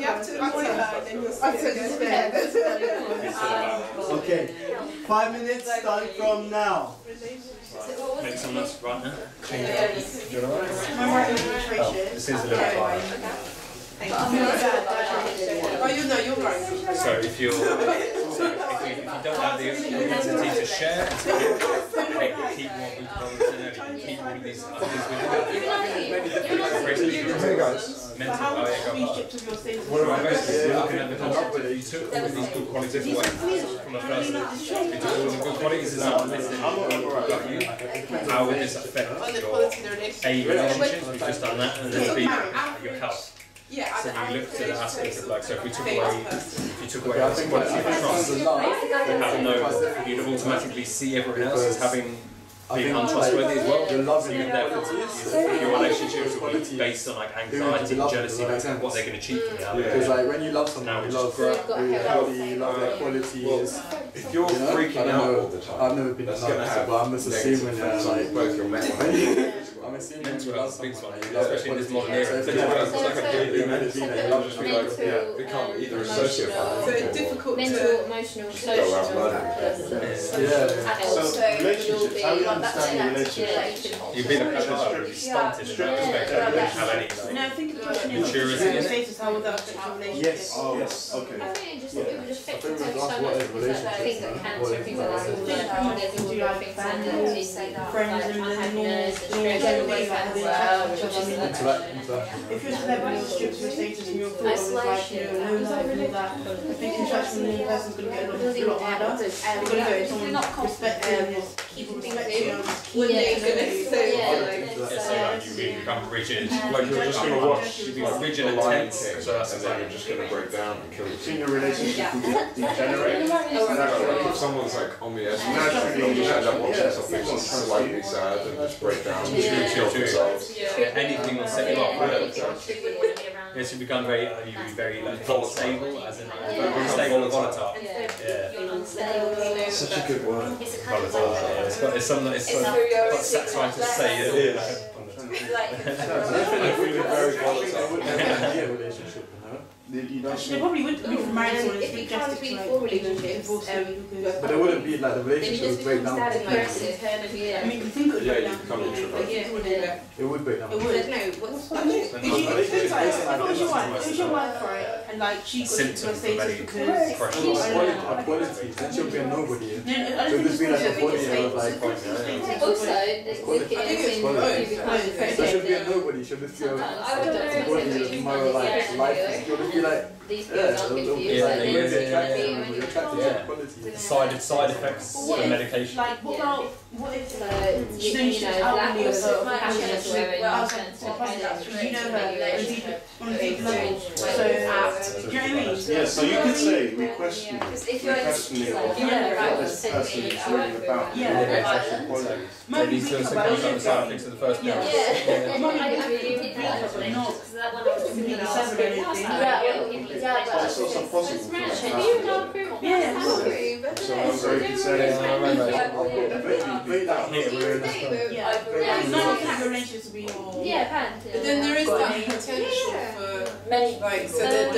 have to
okay, 5 minutes starting from now.
Make someone else right now.
This is a little far.
You're right.
So if you don't have the ability to share, keep what we call keep all of these others
Hey guys.
We're looking at the concept that you took all of these good qualities away from the first. You took all the good qualities and now listed how would this affect your A relationships? We've just done that, and then B your health. So you look to the aspect of like, so if you took away this quality of trust, you'd automatically see everyone else as having being untrustworthy as well. Your relationships will be based on like anxiety, jealousy, like what they're going to achieve from the
Because like when you love someone, you love their qualities.
If you're freaking out all the time,
I've never been in love, but I'm just assuming that like
both your mental health.
I'm I'm assuming
mental health big one,
like,
especially in this modern era.
It's like a daily medicine.
I'll just be like, yeah, become either a sociopath.
So it's difficult
mental, emotional, social.
Go around murdering
So
relationships, how do you understand your relationship?
You've been a child, you've stunted in that respect, you don't have any
No, I think the question is
maturity in it.
status, how would that affect your relationship?
Yes, yes, okay.
I think it would just affect
I think
so
we
much
asked what is
because like things like cancer and things like that. There's all things like
friends and
unhappiness,
then
stress,
general
ways
way
as
that
well.
if you're celebrity or stripped your status and you're full of like, low life and all that, I think interaction with the person's going to get a lot harder. You're going to get someone respecting people respecting you.
When they're gonna say
You really become rigid.
Like you're just gonna watch
You become rigid and tense. So that's
and then you're just gonna break down and kill
Seeing
yourself.
your relationship degenerate.
Like if someone's like on the edge, you end up watching something that's slightly sad and just break down and kill themselves.
anything will set you off. Yes, you become very like volatile, as in unstable, volatile. Yeah.
Such a good word.
Volatile. It's something that's quite satisfying to say. It is.
Feeling very volatile.
Relationship,
You
Actually, they probably would be for married someone.
if you can't be for relationships,
but it wouldn't be like the relationship would break down.
I mean, you think it would
Yeah,
break
you
down.
become introverted.
It would break down.
It would. If your wife, right, and like she got to
Symptoms of
status
any
because
depression.
Quality, then she'll be a nobody. She'll just be like a body of like.
Also, look at it
So she'll be a nobody. She'll just be a body of moral life. She'll just be like.
these people aren't good for you.
Side effects of medication.
Like, what if
You know, lack of happiness or whatever in your sense.
you know her on a deep level. So, do you know what I mean?
Yeah, so you could say we question it of what this person is really about. Sexual qualities.
Maybe you still some side effects of the first
Yeah,
marriage.
I did that because that one I was thinking
But it's also possible for us to have so you could say,
relationships to be more.
But then there is that potential for like so that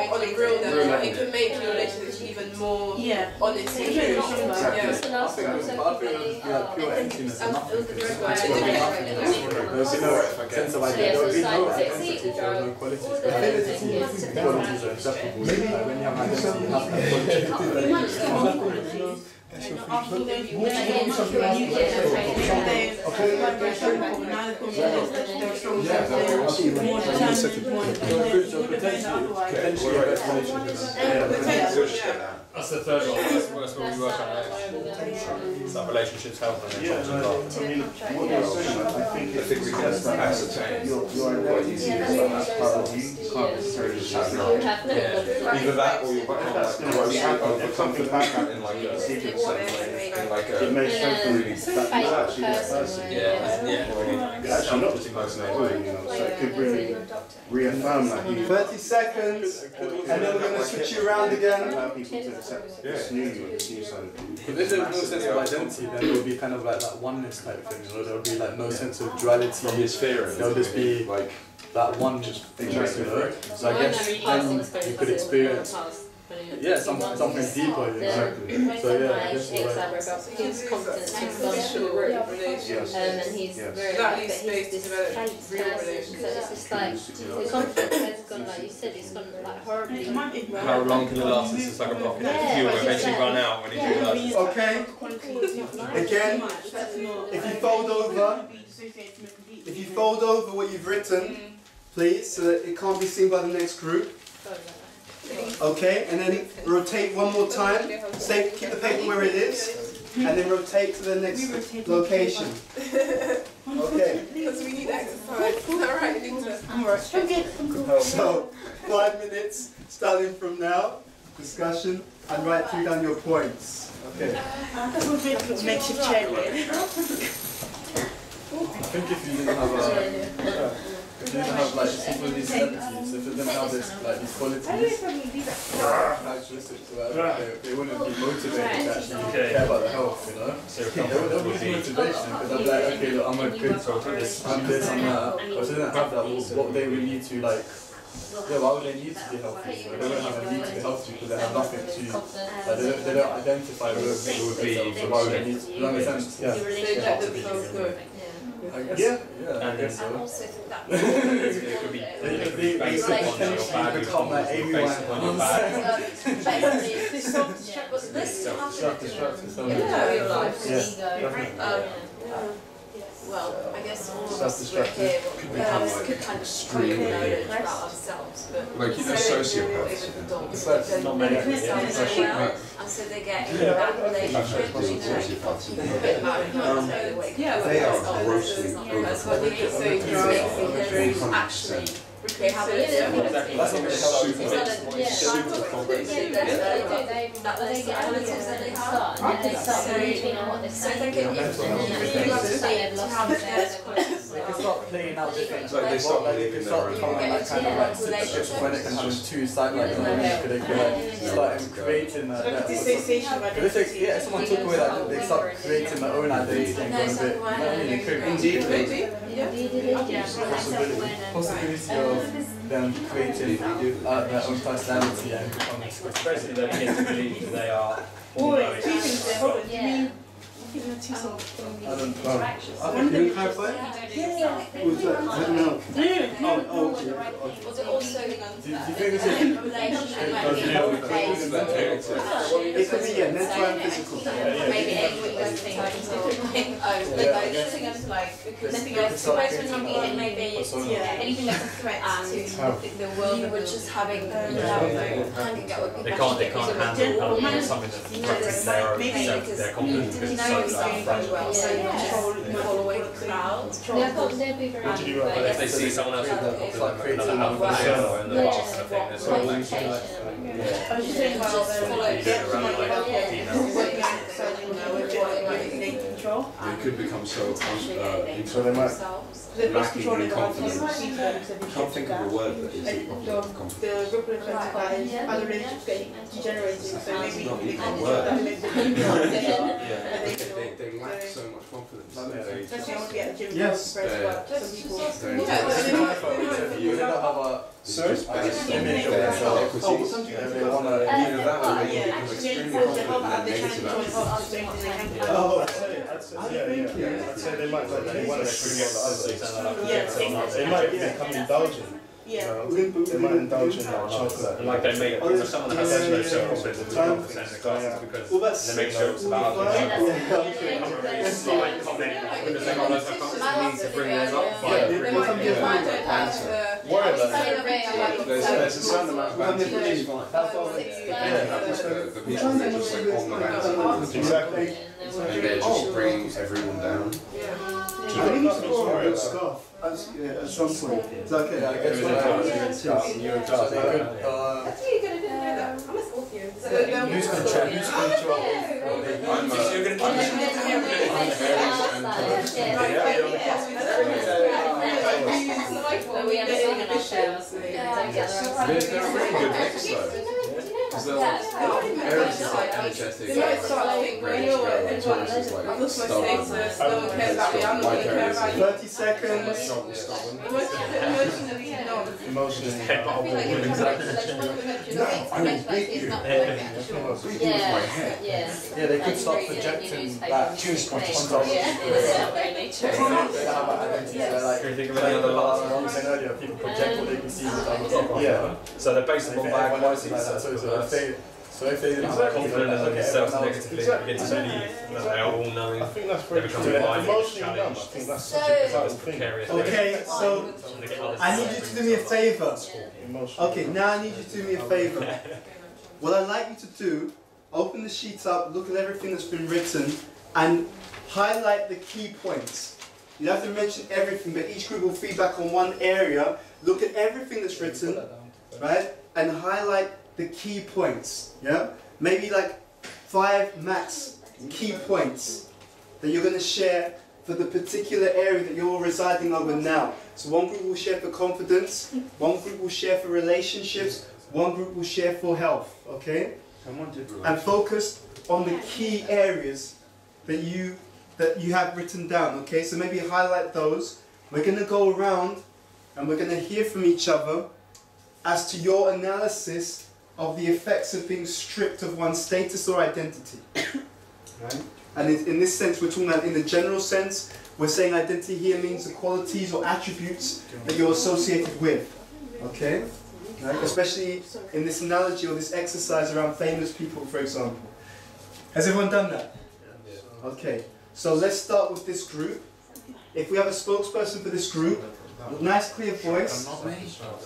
on a real level, it can make your relationship even more honest and true.
Pure emptiness and nothing. There's no sense of identity. There'll be no identity. There's no quality. Qualities are acceptable. Like when you have identity, you have
That's the third one. That's where we work on next. It's like relationships, health, and
I mean, what you're saying, I think we can ascertain your identity is that part of you. You can't necessarily just have
Either that or you're back something back in like a secret sense, in like a
it may strengthen really
person.
It's actually not just personality, you know, so it could really reaffirm that you
30 seconds, and then we're going to switch you around again.
allow people to accept this new you and this new side of you.
If there's no sense of identity, then it would be kind of like that oneness type thing, you know, there would be like no sense of duality. There'll just be like that one just exactly, you know? So I guess then you could experience something deeper, you know. So I guess
His confidence has gone through the roof, and he's very
That
like,
leaves
but
space
he's
to
this
develop
fake
real
person,
relationships.
so it's just like, the confidence has gone, like you said, it's gone like horribly.
How long can it last? It's just like a rocket. You will eventually run out when you do that.
Okay. Again, if you fold over what you've written, please, so that it can't be seen by the next group. Okay, and then rotate one more time. Keep the paper where it is, and then rotate to the next location. Okay.
Because we need exercise. Is that right?
So, 5 minutes starting from now. Discussion and write down your points. Okay.
Makeshift chair.
I think if you didn't have if you didn't have like some of these celebrities, if they didn't have this like these qualities, characteristics, or whatever, they wouldn't be motivated to actually care about the health, you know. They'll lose motivation because they'll be like, okay, look, I'm a good, I'm this, I'm that. But if they didn't have that, what they would need to like. Yeah, why would they need to be healthy? They don't have a need to be healthy because they have nothing to. Like, they don't identify with themselves. So why would they need to? Does that make sense? Yeah.
They let themselves go.
I guess. Yeah. I guess so.
I also think that
it could be based on your value,
become like Amy
based on your value.
Well, I guess all of us we're here could kind of stream knowledge about ourselves, but
like sociopaths.
not many and so they get in bad relationships, you know, a bit about
they are grossly
that's what they so you make actually they have a
super complex. They get relatives that they have, and they start believing on what they're saying.
They can start playing out different.
Like they start believing their own.
Like kind of like schizophrenic and having two side like they could like start creating yeah, someone took away that they start creating their own identity and going a bit. You know what I mean? They could indeed. Possibility of them creating their own personality and becoming
basically they begin to believe that they are.
I don't know. Can you clarify?
Yeah. Was that? I don't know. Oh, okay.
Was it also
do you think it's a
relationship?
It could be mental and physical.
Maybe anyone think because suppose when you're eating maybe anything that's a threat to the world, you were just having hanging out with people.
They can't handle something that threatens their confidence because it's so
very well, so you fall away the crowd.
They'll be very
but if they see someone else with another outfit or in the bar, I think they're sort of like
I was just saying about control.
They could become so
so they might
lacking in confidence. I can't think of a word that is the opposite of confidence.
The ripple effect of that is other relationships getting degenerated, so maybe they can't
word.
that
They lack so much confidence.
especially when we get the gym
Yes.
some people
you don't have a image of themselves. They want to
either that or they become extremely confident and negative attitude.
I'd say they might like they want to create the others. They might become indulgent.
Yeah.
They might indulge in that chocolate.
And like they make someone that has no self-confidence and 12% of the classes because they make jokes about them. Really slight comment because they got loads of comments to bring theirs up.
There's a certain amount of banter which is fine. The people that just like on the banter.
Exactly.
And they're just bringing everyone down.
I think it's a good scarf at some point. Is that okay?
Yeah, I guess you're a job.
That's what you're going to do that. I'm a Scorpio.
Who's control?
I'm they're a really good mix though. Because they're like, Aries is like energetic, Taurus is like stubborn, like Aries is
30 seconds.
stubborn.
Emotionally.
Yeah, they could start projecting that juice onto other people. They have an identity. Like we said earlier, people project what they can see with other people.
Yeah.
So they're based on bad qualities.
So if they didn't have
confident in themselves negatively, they begin to believe that they are all knowing.
I think that's
They
very
become
true.
divided,
Emotionally numb, I
challenged.
think that's such a powerful thing.
Precarious.
Okay, so I need you to do me a favour. Okay, now I need you to do me a favour. What I'd like you to do, open the sheet up, look at everything that's been written, and highlight the key points. You don't have to mention everything, but each group will feedback on one area. Look at everything that's written, right? And highlight the key points, yeah? Maybe like 5 max key points that you're going to share for the particular area that you're residing over now. So one group will share for confidence, one group will share for relationships, one group will share for health, okay? And focus on the key areas that you have written down, okay? So maybe highlight those. We're going to go around and we're going to hear from each other as to your analysis of the effects of being stripped of one's status or identity. Right? And in this sense, we're talking about in the general sense, we're saying identity here means the qualities or attributes that you're associated with. Okay? Right? Especially in this analogy or this exercise around famous people, for example. Has everyone done that? Okay. So let's start with this group. If we have a spokesperson for this group, nice clear voice.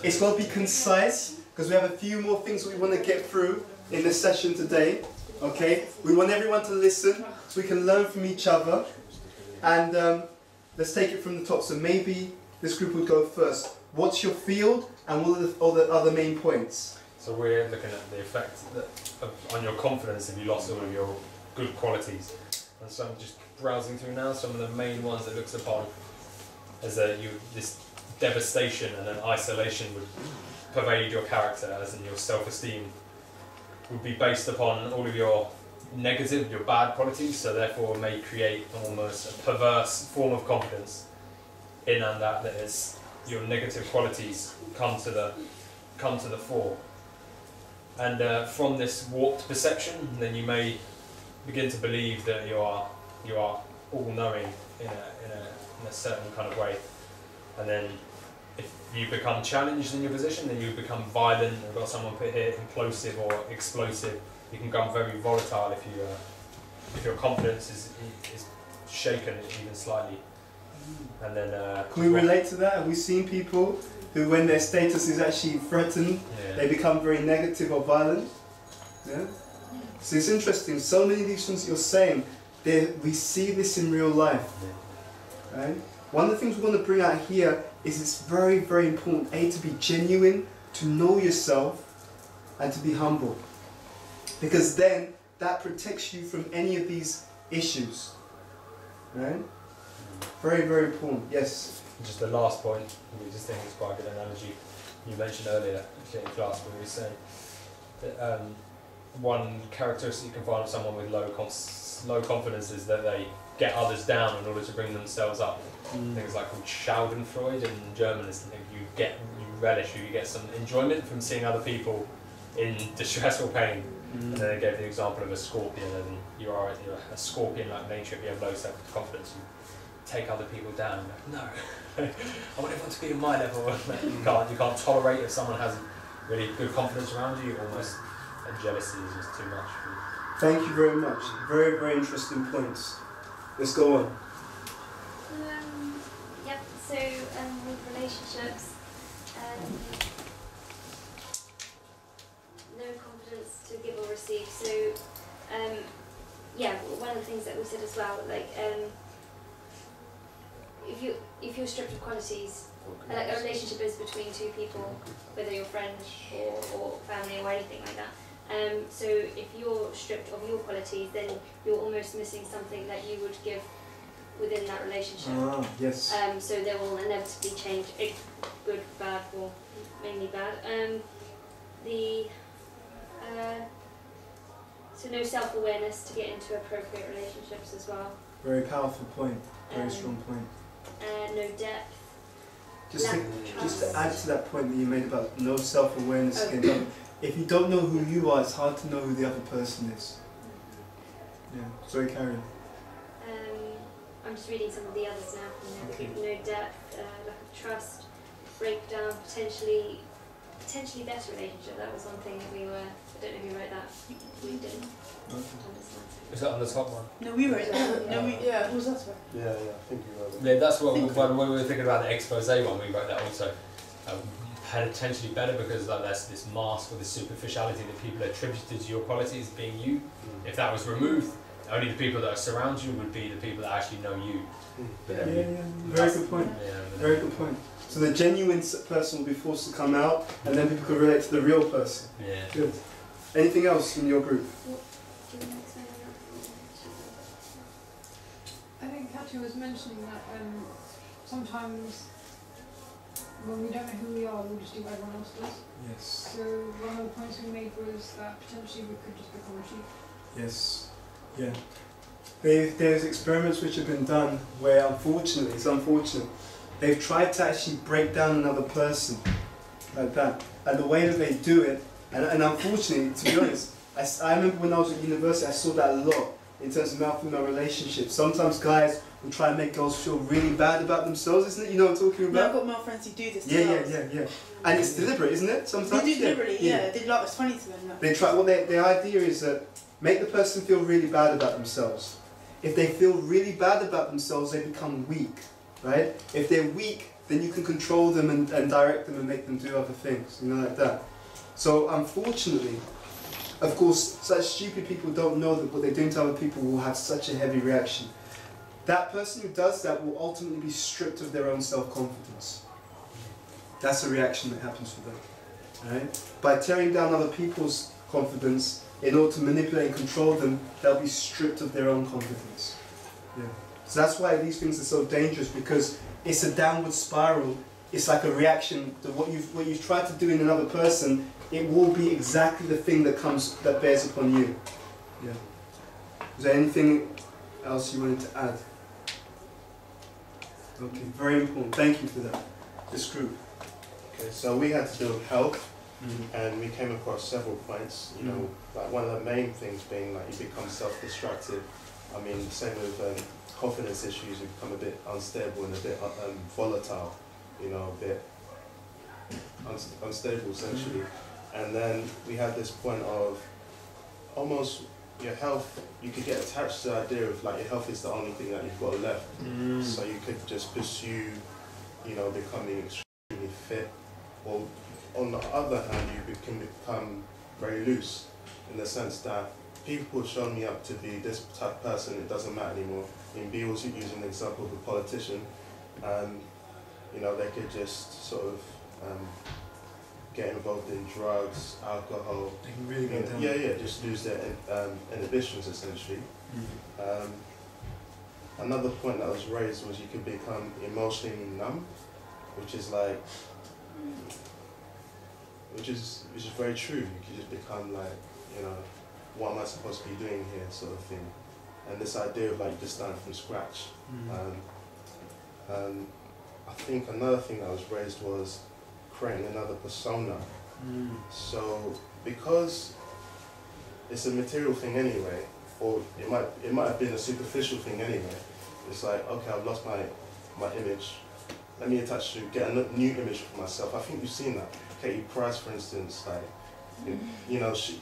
It's got to be concise, because we have a few more things we want to get through in this session today. Okay? We want everyone to listen so we can learn from each other. And let's take it from the top. So maybe this group would go first. What's your field and what are the other main points?
So we're looking at the effect on your confidence if you lost all of your good qualities. And so I'm just browsing through now some of the main ones that looks upon as this devastation and then isolation would pervade your character, as in your self-esteem would be based upon all of your negative, your bad qualities, so therefore may create almost a perverse form of confidence in and that is your negative qualities come to the fore. And from this warped perception, then you may begin to believe that you are all-knowing in a certain kind of way. And then if you become challenged in your position, then you become violent. I've got someone put here, implosive or explosive. You can become very volatile if your confidence is shaken even slightly. And then
can we relate to that? Have we seen people who, when their status is actually threatened, they become very negative or violent? Yeah. So it's interesting. So many of these things you're saying, we see this in real life. Right? One of the things we want to bring out here is it's very, very important, to be genuine, to know yourself, and to be humble. Because then that protects you from any of these issues. Right? Very, very important. Yes?
Just the last point, we just think it's quite a good analogy. You mentioned earlier, actually in class, when we were saying that one characteristic you can find of someone with low confidence is that they get others down in order to bring themselves up. Things like called Schadenfreude in German is something you relish, you get some enjoyment from seeing other people in distress or pain. And then they gave the example of a scorpion, and you're a scorpion-like nature. If you have low self-confidence, you take other people down. Like, no, I want everyone to be at my level. You can't tolerate if someone has really good confidence around you. Almost jealousy is just too much.
Thank you very much. Very, very interesting points. Let's go on.
Yep. So with relationships, no confidence to give or receive. So yeah, one of the things that we said as well, like if you're stripped of qualities, like a relationship is between two people, whether you're friends or family or anything like that. So if you're stripped of your qualities, then you're almost missing something that you would give within that relationship.
Yes.
So there will inevitably change, good, bad, or mainly bad. So no self-awareness to get into appropriate relationships as well.
Very powerful point. Very strong point.
No depth.
Just to add to that point that you made about no self-awareness. Okay. If you don't know who you are, it's hard to know who the other person is. Yeah. Sorry, carry on.
I'm just reading some of the others now. No depth, lack of trust, breakdown, potentially better relationship. That was one thing that we were. I don't know who wrote that. We didn't understand.
Is that on the top one?
No, we wrote that. No, it was us.
Yeah, I think you wrote it.
Yeah, that's what when we were thinking about the expose one, we wrote that also. Potentially better because there's this mask or this superficiality that people attributed to your qualities being you. If that was removed, only the people that surround you would be the people that actually know you.
Very good point. Very good point. So the genuine person will be forced to come out, and then people could relate to the real person.
Yeah.
Good. Anything else in your group?
I think lecturer was mentioning that sometimes when we don't know who we are, we'll just do what everyone else does.
Yes.
So one of the points we made was that potentially we could just become a sheep.
Yes. Yeah. There's experiments which have been done where, unfortunately, it's unfortunate, they've tried to actually break down another person like that. And the way that they do it, and unfortunately, to be honest, I remember when I was at university, I saw that a lot in terms of male-female relationships. Sometimes guys will try and make girls feel really bad about themselves, isn't it? You know what I'm talking about?
No, I've got male friends who do this.
Yeah. And it's deliberate, isn't it? Sometimes.
They do deliberately, yeah. It's funny to them.
They try. Well, the idea is that make the person feel really bad about themselves. If they feel really bad about themselves, they become weak, right? If they're weak, then you can control them and direct them and make them do other things, you know, like that. So unfortunately, of course, such stupid people don't know that what they're doing to other people will have such a heavy reaction. That person who does that will ultimately be stripped of their own self-confidence. That's the reaction that happens for them, right? By tearing down other people's confidence, in order to manipulate and control them, they'll be stripped of their own confidence. Yeah. So that's why these things are so dangerous, because it's a downward spiral. It's like a reaction to what you've tried to do in another person. It will be exactly the thing that bears upon you. Yeah. Is there anything else you wanted to add? Okay, very important. Thank you for that. This group.
Okay, so we had to do with health. And we came across several points, you know, like one of the main things being like you become self-destructive. I mean, the same with confidence issues, you become a bit unstable and a bit volatile, you know, a bit unstable essentially. And then we had this point of almost your health, you could get attached to the idea of like your health is the only thing that you've got left. So you could just pursue, you know, becoming extremely fit, or on the other hand, you can become very loose in the sense that people show me up to be this type of person, it doesn't matter anymore. In B was using an example of a politician, you know, they could just sort of get involved in drugs, alcohol.
They can really go down.
Yeah, just lose their inhibitions essentially. Another point that was raised was you could become emotionally numb, which is like, which is very true. You can just become like, you know, what am I supposed to be doing here, sort of thing. And this idea of like just starting from scratch. I think another thing that was raised was creating another persona. So because it's a material thing anyway, or it might have been a superficial thing anyway. It's like, okay, I've lost my image. Let me get a new image for myself. I think you've seen that. Katie Price, for instance, like, you know, she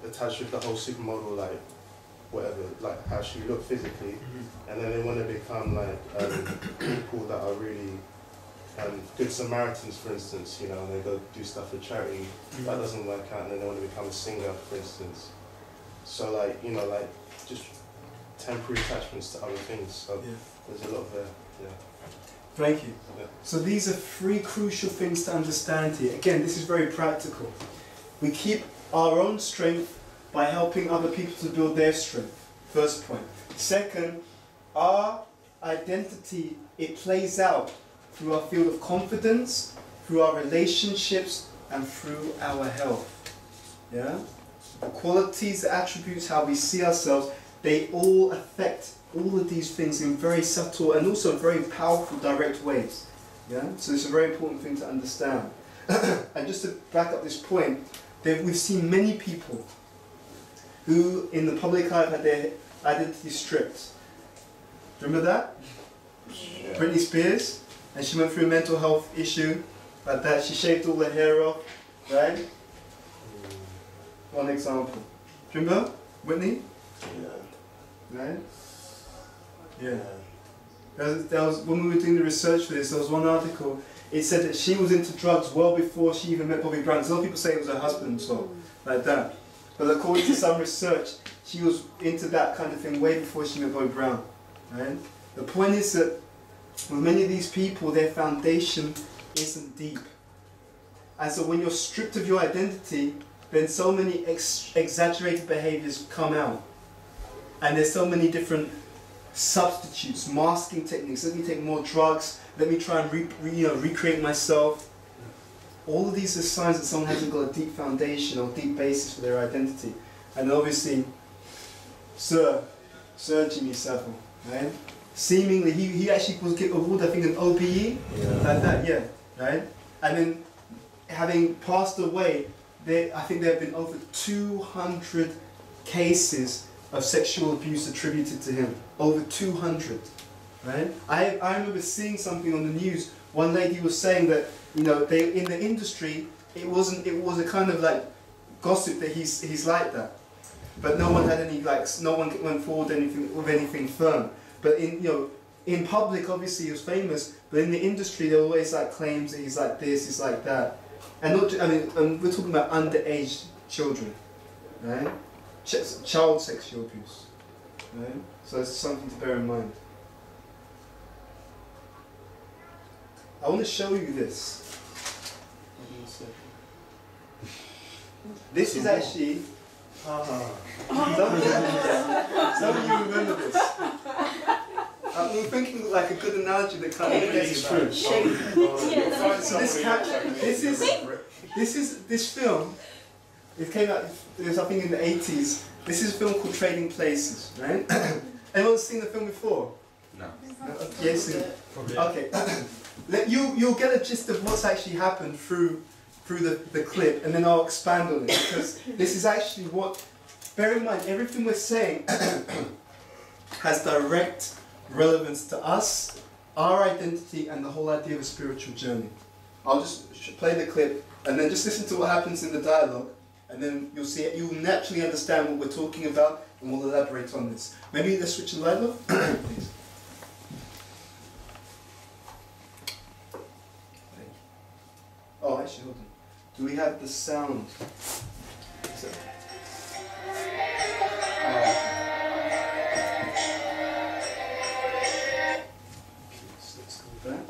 attached with the whole supermodel, like, whatever, like how she looked physically, and then they want to become like people that are really good Samaritans, for instance, you know, and they go do stuff for charity. That doesn't work out, and then they want to become a singer, for instance. So like, you know, like just temporary attachments to other things. So there's a lot of
Thank you. So these are three crucial things to understand here. Again, this is very practical. We keep our own strength by helping other people to build their strength. First point. Second, our identity, it plays out through our field of confidence, through our relationships, and through our health. Yeah? The qualities, the attributes, how we see ourselves, they all affect all of these things in very subtle and also very powerful, direct ways. Yeah? So it's a very important thing to understand. And just to back up this point, we've seen many people who in the public eye have had their identity stripped. Remember that? Yeah. Britney Spears, and she went through a mental health issue like that. She shaved all her hair off, right? One example. Remember Whitney? Yeah. Right? Yeah. There was, when we were doing the research for this, there was one article, it said that she was into drugs well before she even met Bobby Brown. Some people say it was her husband, so like that. But according to some research, she was into that kind of thing way before she met Bobby Brown. Right? The point is that with many of these people, their foundation isn't deep. And so when you're stripped of your identity, then so many exaggerated behaviors come out. And there's so many different substitutes, masking techniques. Let me take more drugs. Let me try and recreate myself. All of these are signs that someone hasn't got a deep foundation or deep basis for their identity. And obviously, Sir Jimmy Savile, right? Seemingly, he actually was awarded, I think, an OBE, like that, yeah, right? And then, having passed away, I think there have been over 200 cases of sexual abuse attributed to him. Over 200, right? I remember seeing something on the news. One lady was saying that, you know, in the industry, it was a kind of like gossip that he's like that. But no one had any, like, no one went forward with anything firm. But in public, obviously he was famous, but in the industry there were always like claims that he's like this, he's like that. And not, we're talking about underage children, right? Child sexual abuse, right? So it's something to bear in mind. I want to show you this. This is actually... Some of you remember this. We're thinking like a good analogy that kind of gets true. So this film, it came out, it was I think in the 80s. This is a film called Trading Places, right? Anyone seen the film before?
No.
Yes. Okay. You'll get a gist of what's actually happened through the clip, and then I'll expand on it, because this is actually what, bear in mind, everything we're saying has direct relevance to us, our identity, and the whole idea of a spiritual journey. I'll just play the clip, and then just listen to what happens in the dialogue, and then you'll see it, you'll naturally understand what we're talking about, and we'll elaborate on this. Maybe let's switch the light off, please. Oh, actually, hold on. Do we have the sound? So, let's go back.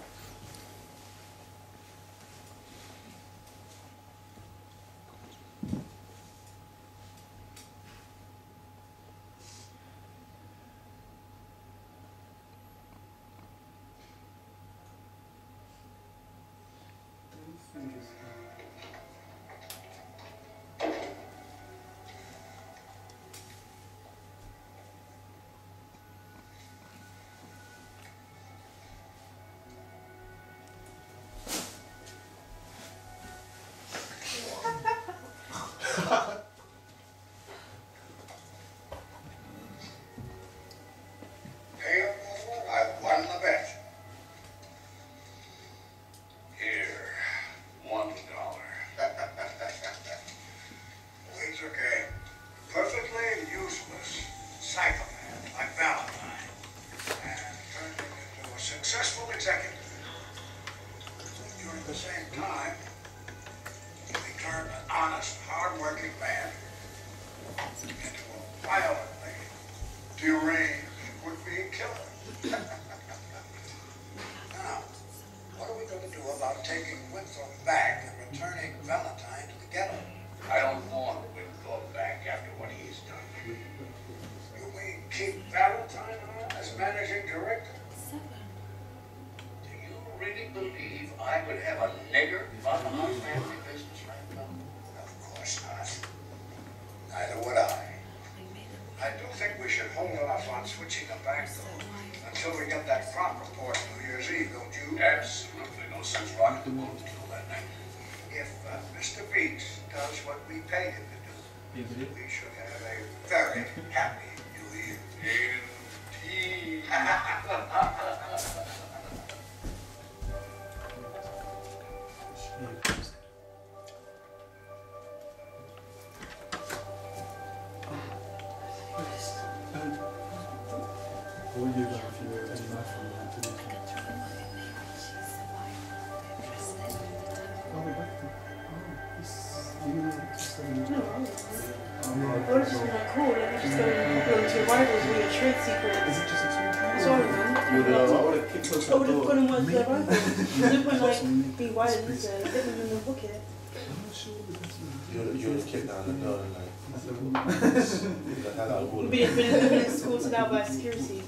You would have kicked down the door and like, the hell out of all of
Been escorted out by security.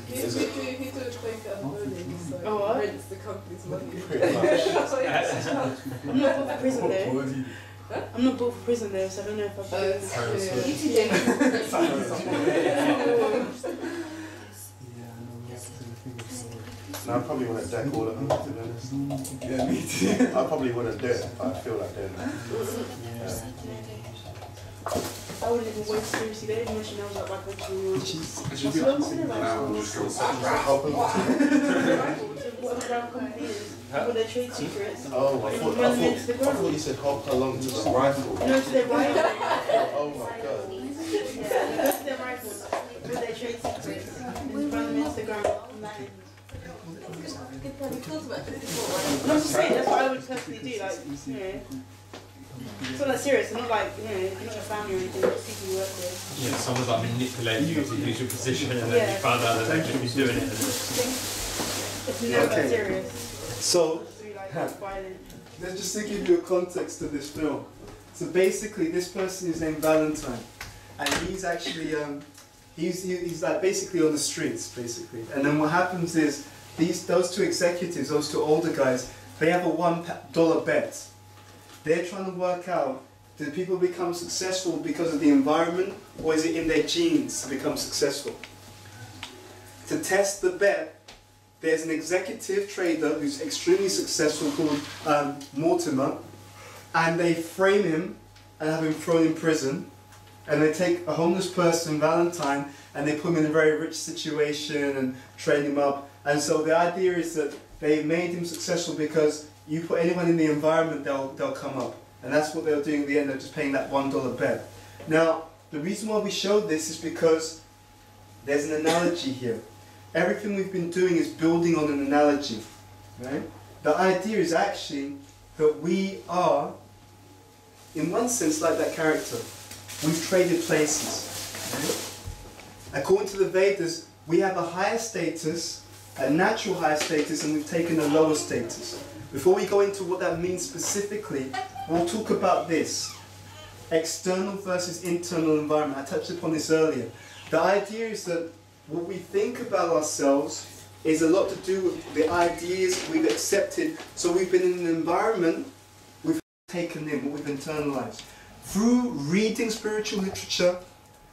He did Quaker and bullying, so
Oh, what?
rinse the company's money.
Pretty much.
I'm not booked for prison though. I'm not booked for prison though, so I don't know if I've been.
No, I probably wouldn't deck all of them, to be honest.
Yeah, me too.
I probably wouldn't do it, but I feel like doing that.
I wouldn't even wait seriously. They didn't mention I was at my country. What a brown company is. What their trade secrets.
Oh, I thought you said hop along to the rifle.
No, to their rifle.
Oh my god.
Yeah, to their rifles. With their trade secrets. And run them Instagram. No, I'm just saying, that's what I would personally do. Like, you know. It's not that serious. It's not like, you know, you're not your family or anything. It's people you work with.
Yeah, someone's like manipulating you to use your position, and then you find out that they've just been doing it.
It's never that serious.
So,
Violent.
just to give you a context to this film. So basically, this person is named Valentine, and he's actually he's like basically on the streets, basically. And then what happens is those two executives, those two older guys, they have a $1 bet. They're trying to work out, do people become successful because of the environment, or is it in their genes to become successful? To test the bet, there's an executive trader who's extremely successful called Mortimer, and they frame him and have him thrown in prison. And they take a homeless person, Valentine, and they put him in a very rich situation and train him up. And so the idea is that they made him successful because you put anyone in the environment, they'll come up. And that's what they were doing at the end, they're just paying that $1 bet. Now, the reason why we showed this is because there's an analogy here. Everything we've been doing is building on an analogy, right? The idea is actually that we are, in one sense, like that character. We've traded places, right? According to the Vedas, we have a higher status, a natural higher status, and we've taken a lower status. Before we go into what that means specifically, we'll talk about this. External versus internal environment. I touched upon this earlier. The idea is that what we think about ourselves is a lot to do with the ideas we've accepted. So we've been in an environment we've taken in, what we've internalized. Through reading spiritual literature,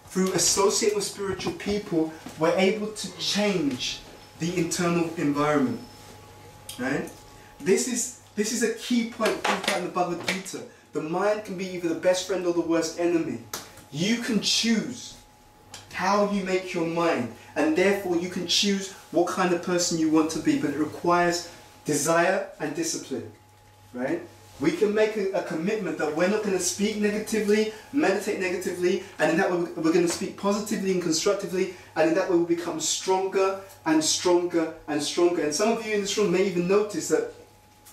through associating with spiritual people, we're able to change the internal environment. Right? This is a key point in the Bhagavad Gita. The mind can be either the best friend or the worst enemy. You can choose how you make your mind, and therefore you can choose what kind of person you want to be, but it requires desire and discipline. Right? We can make a commitment that we're not going to speak negatively, meditate negatively, and in that way we're going to speak positively and constructively, and in that way we'll become stronger and stronger and stronger. And some of you in this room may even notice that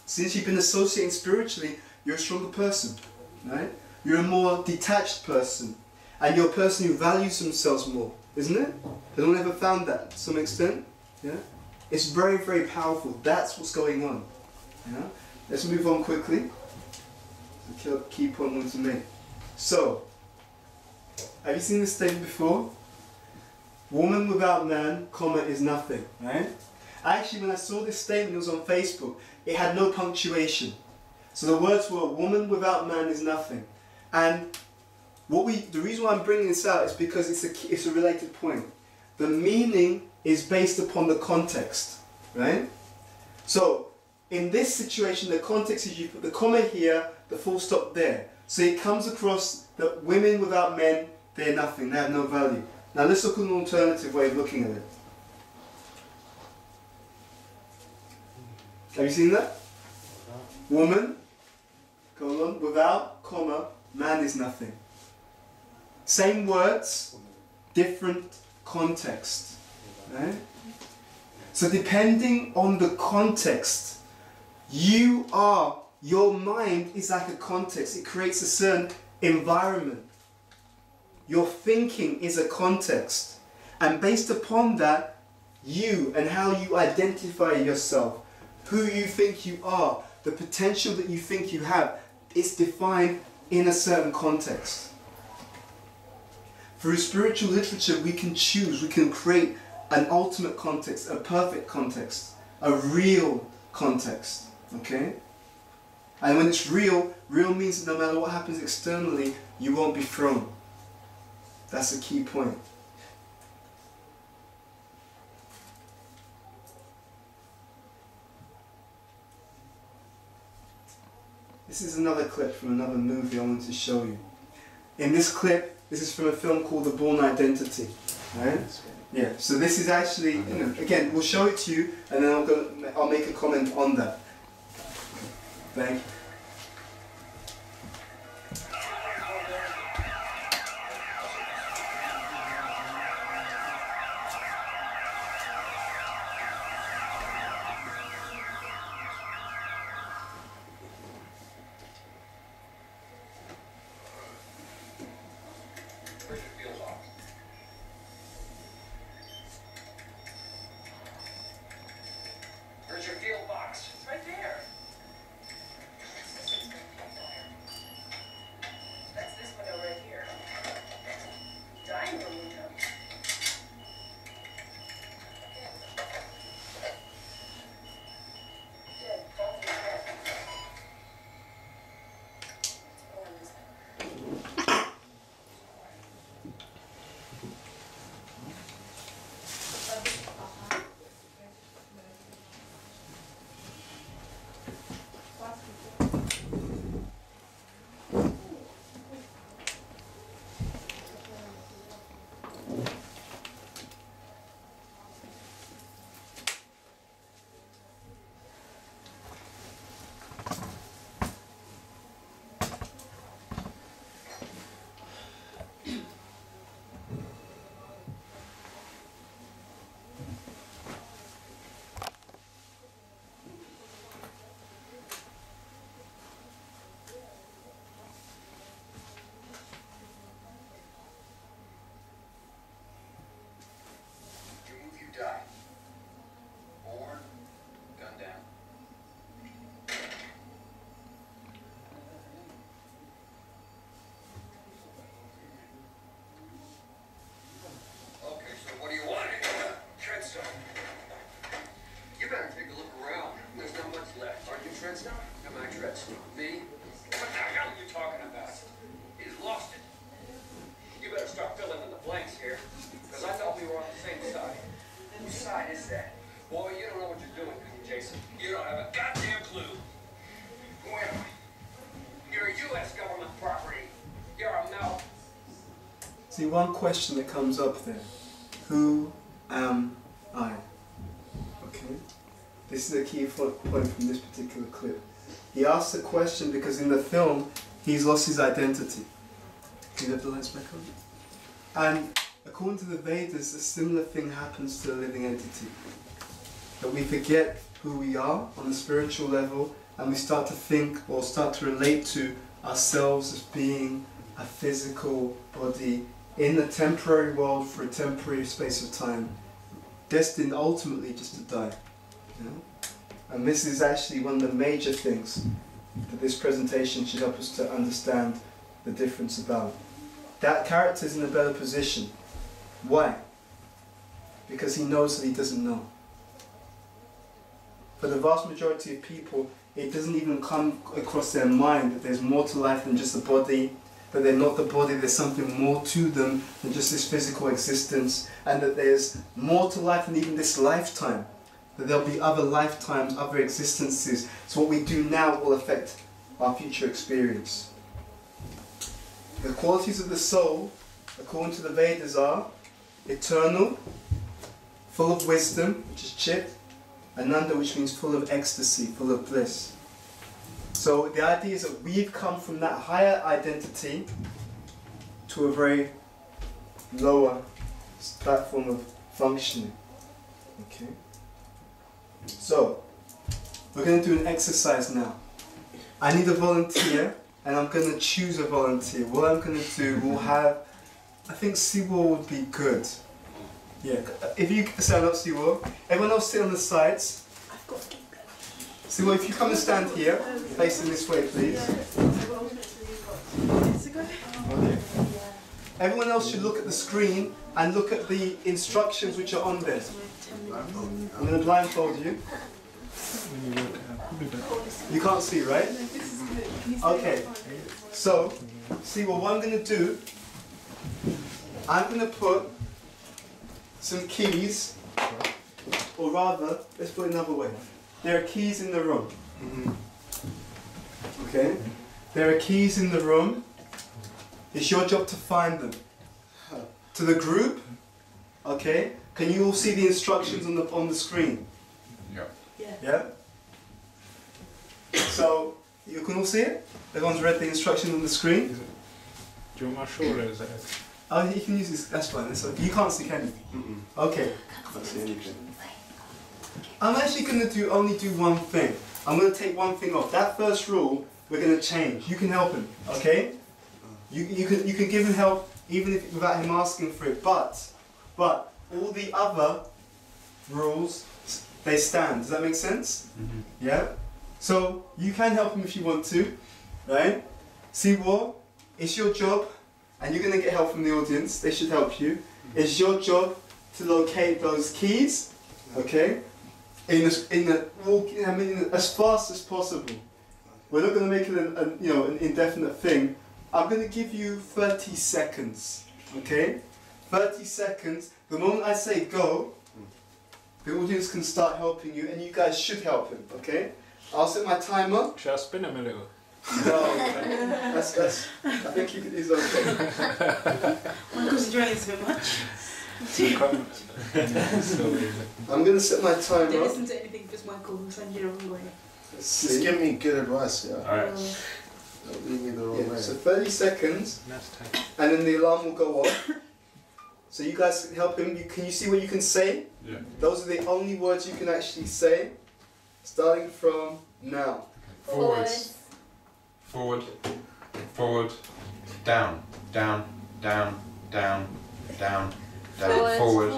since you've been associating spiritually, you're a stronger person, right? You're a more detached person, and you're a person who values themselves more, isn't it? Has anyone ever found that to some extent? Yeah? It's very, very powerful. That's what's going on. Yeah? Let's move on quickly. Key point I want to make. So, have you seen this statement before? Woman without man, comma, is nothing, right? Actually, when I saw this statement, it was on Facebook. It had no punctuation. So the words were, woman without man is nothing. And the reason why I'm bringing this out is because it's a related point. The meaning is based upon the context, right? So, in this situation, the context is you put the comma here, the full stop there. So it comes across that women without men, they're nothing, they have no value. Now let's look at an alternative way of looking at it. Have you seen that? Woman, colon, without, comma, man is nothing. Same words, different context. Right? So depending on the context, your mind is like a context. It creates a certain environment. Your thinking is a context. And based upon that, you and how you identify yourself, who you think you are, the potential that you think you have, it's defined in a certain context. Through spiritual literature, we can choose, we can create an ultimate context, a perfect context, a real context, okay? And when it's real, real means that no matter what happens externally, you won't be thrown. That's a key point. This is another clip from another movie I want to show you. In this clip, this is from a film called The Bourne Identity. Right? Yeah, so this is actually, you know, again, we'll show it to you and then I'll make a comment on that. Thank you.
Die. Born, gunned down. Okay, so what do you want? Treadstone. You better take a look around. There's not much left. Are you Treadstone? Am I Treadstone? Me? What the hell are you talking about? He's lost it. You better start filling in the blanks here, because I thought we were on the same side. Whose side is that? Boy, you don't know what you're doing, Jason. You don't have a goddamn clue. Who am I? You're a U.S. government property. You're a mouth.
See, one question that comes up there. Who am I? Okay? This is a key point from this particular clip. He asks the question because in the film, he's lost his identity. Can you have the lights back on? And according to the Vedas, a similar thing happens to a living entity. That we forget who we are on the spiritual level and we start to think or start to relate to ourselves as being a physical body in a temporary world for a temporary space of time, destined ultimately just to die. You know? And this is actually one of the major things that this presentation should help us to understand the difference about. That character is in a better position. Why? Because he knows that he doesn't know. For the vast majority of people, it doesn't even come across their mind that there's more to life than just the body, that they're not the body, there's something more to them than just this physical existence, and that there's more to life than even this lifetime, that there'll be other lifetimes, other existences, so what we do now will affect our future experience. The qualities of the soul, according to the Vedas, are eternal, full of wisdom, which is Chit, Ananda, which means full of ecstasy, full of bliss. So the idea is that we've come from that higher identity to a very lower platform of functioning. Okay. So we're going to do an exercise now. I need a volunteer, and I'm going to choose a volunteer. What I'm going to do, we'll have, I think Siwa would be good. Yeah, if you stand up, Siwa. Everyone else sit on the sides. Siwa, if you come and stand here, facing this way, please. Okay. Everyone else should look at the screen and look at the instructions which are on there. I'm going to blindfold you. You can't see, right? Okay. So, see what I'm going to do. I'm going to put some keys, or rather, let's put it another way. There are keys in the room. Okay? There are keys in the room. It's your job to find them. To the group, okay? Can you all see the instructions on the screen? Yeah? So, you can all see it? Everyone's read the instructions on the screen?
Do you want my shoulder? Is it?
Oh, you can use this, that's fine. That's okay. You can't see, can you? Okay.
Can't see anything.
I'm actually going to only do one thing. I'm going to take one thing off. That first rule, we're going to change. You can help him, okay? You can give him help even if without him asking for it. But all the other rules, they stand. Does that make sense? Yeah? So you can help him if you want to, right? See what? It's your job, and you're going to get help from the audience. They should help you. It's your job to locate those keys, okay? As fast as possible. We're not going to make it an indefinite thing. I'm going to give you 30 seconds, okay? 30 seconds. The moment I say go, the audience can start helping you, and you guys should help him, okay? I'll set my timer.
Should I spin him a little?
No, I think he's okay.
Michael's enjoying this a bit much.
I'm going to set my timer.
Don't listen to anything, just Michael, who's sending you the wrong way.
Just give me good advice, yeah?
Alright.
Don't lead me the wrong way.
So 30 seconds, and then the alarm will go off. So you guys can help him. Can you see what you can say?
Yeah.
Those are the only words you can actually say, starting from now.
Forwards. Forward. Forward. Down. Down. Down. Down. Down. Down. Forward.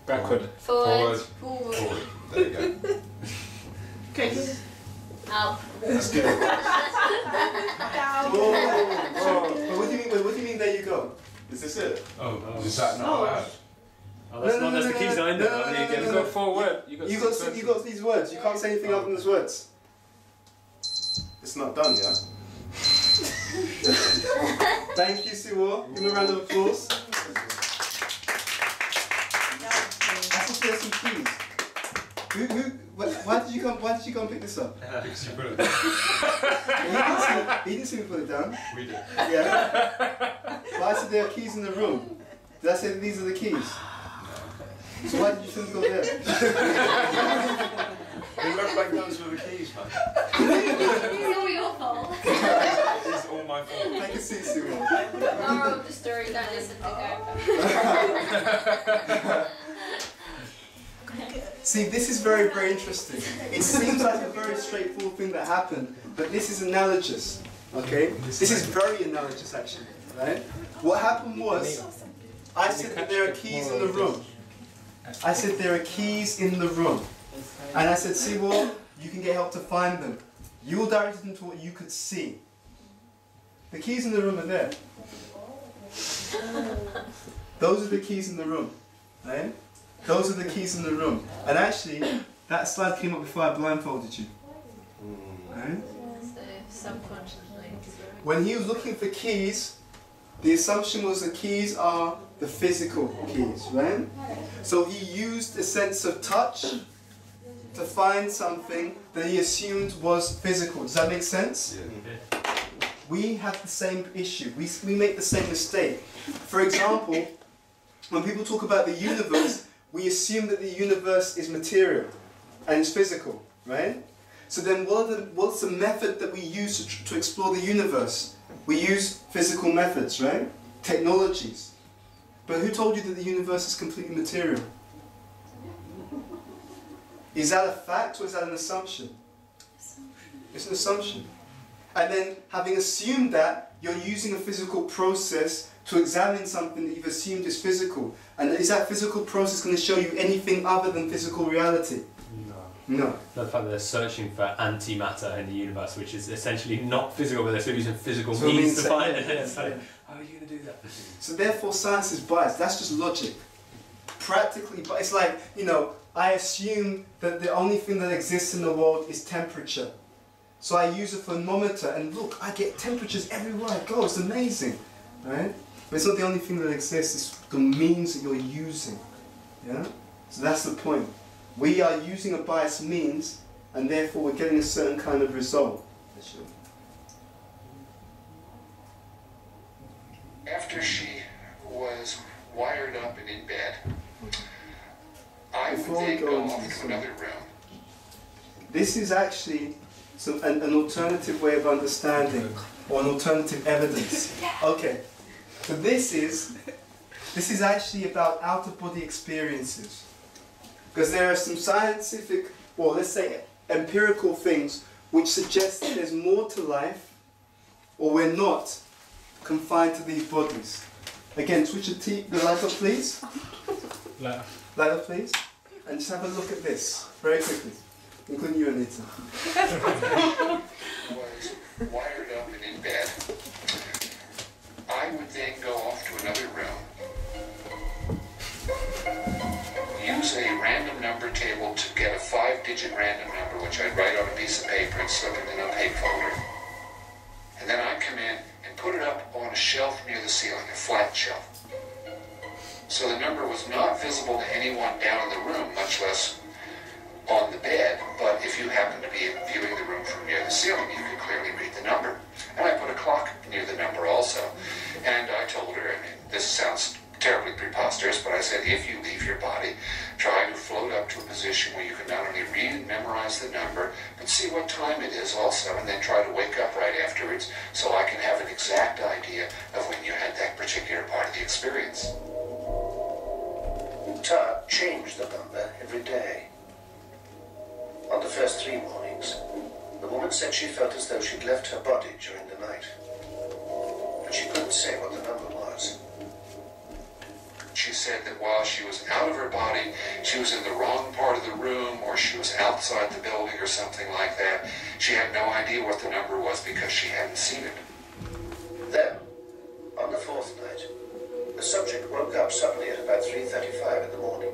Backward.
Forward. Forward. There you go.
Okay.
Up.
That's good.
But what do you mean there you go?
Is this it?
Oh.
Is that not allowed?
Oh, that's not. That's the keys are in there. You got forward.
You got these words. You can't say anything other than those words.
It's not done, yeah?
Thank you, Siwo. Give him a round of applause. That's also some keys. Why did you come pick this up?
Because you put it
He didn't see me put it down.
We did.
Yeah. But I said there are keys in the room. Did I say that these are the keys? So why did you think go there?
It looked like those were the keys, man.
It's all your fault.
It's all my fault.
Take a seat, Siwo.
Moral of the story, don't listen to go.
See, this is very, very interesting. It seems like a very straightforward thing that happened, but this is analogous, okay? This is very analogous, actually, right? What happened was, I said that there are keys in the room. I said there are keys in the room. And I said, see what? You can get help to find them. You all directed them to what you could see. The keys in the room are there. Those are the keys in the room, right? Those are the keys in the room. And actually, that slide came up before I blindfolded you. Right?
So, subconsciously.
When he was looking for keys, the assumption was the keys are the physical keys, right? So he used a sense of touch to find something that he assumed was physical. Does that make sense?
Yeah.
We have the same issue. We make the same mistake. For example, when people talk about the universe, we assume that the universe is material and it's physical, right? So then what's the method that we use to explore the universe? We use physical methods, right? Technologies. But who told you that the universe is completely material? Is that a fact or is that an assumption? It's an assumption. And then having assumed that, you're using a physical process to examine something that you've assumed is physical. And is that physical process going to show you anything other than physical reality? No.
The fact that they're searching for antimatter in the universe, which is essentially not physical, but they're still using physical means to find it. It's like, how are you going to do that?
So therefore science is biased. That's just logic. Practically, but it's like, you know, I assume that the only thing that exists in the world is temperature. So I use a thermometer and look, I get temperatures everywhere I go. It's amazing, right? But it's not the only thing that exists, it's the means that you're using. Yeah? So that's the point. We are using a biased means, and therefore we're getting a certain kind of result.
After she was wired up and in bed, I would then go off to another room.
This is actually an alternative way of understanding, or an alternative evidence. Okay, so this is actually about out-of-body experiences. Because there are some scientific, or let's say empirical things, which suggest that there's more to life, or we're not confined to these bodies. Again, switch the light up, please. Light up, please. And just have a look at this, very quickly, including you, Anita.
Was wired up and in bed. I would then go off to another room, use a random number table to get a 5-digit random number, which I'd write on a piece of paper and slip it in a opaque folder. And then I'd come in and put it up on a shelf near the ceiling, a flat shelf. So the number was not visible to anyone down in the room, much less on the bed, but if you happened to be viewing the room from near the ceiling, you could clearly read the number. And I put a clock near the number also. And I told her, I mean, this sounds terribly preposterous, but I said, if you leave your body, try to float up to a position where you can not only read and memorize the number, but see what time it is also, and then try to wake up right afterwards so I can have an exact idea of when you had that particular part of the experience.
Ta changed the number every day. On the first 3 mornings, the woman said she felt as though she'd left her body during the night, but she couldn't say what the number was.
She said that while she was out of her body, she was in the wrong part of the room, or she was outside the building or something like that. She had no idea what the number was because she hadn't seen it.
Then, on the 4th night, the subject woke up suddenly at about 3:35 in the morning.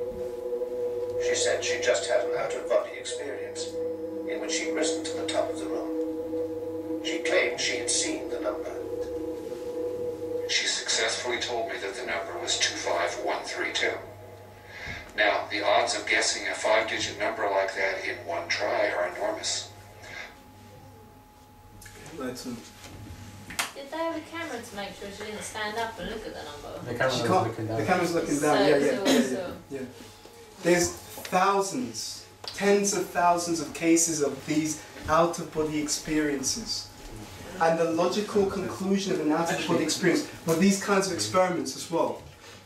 She said she just had an out-of-body experience in which she'd risen to the top of the room. She claimed she had seen the number.
She successfully told me that the number was 25132. Now, the odds of guessing a 5-digit number like that in one try are enormous.
Did they have a camera to make sure she didn't stand up and look at the number?
The camera was looking down.
The camera's looking down, yeah. There's thousands, tens of thousands of cases of these out-of-body experiences. And the logical conclusion of an out-of-body experience were these kinds of experiments as well,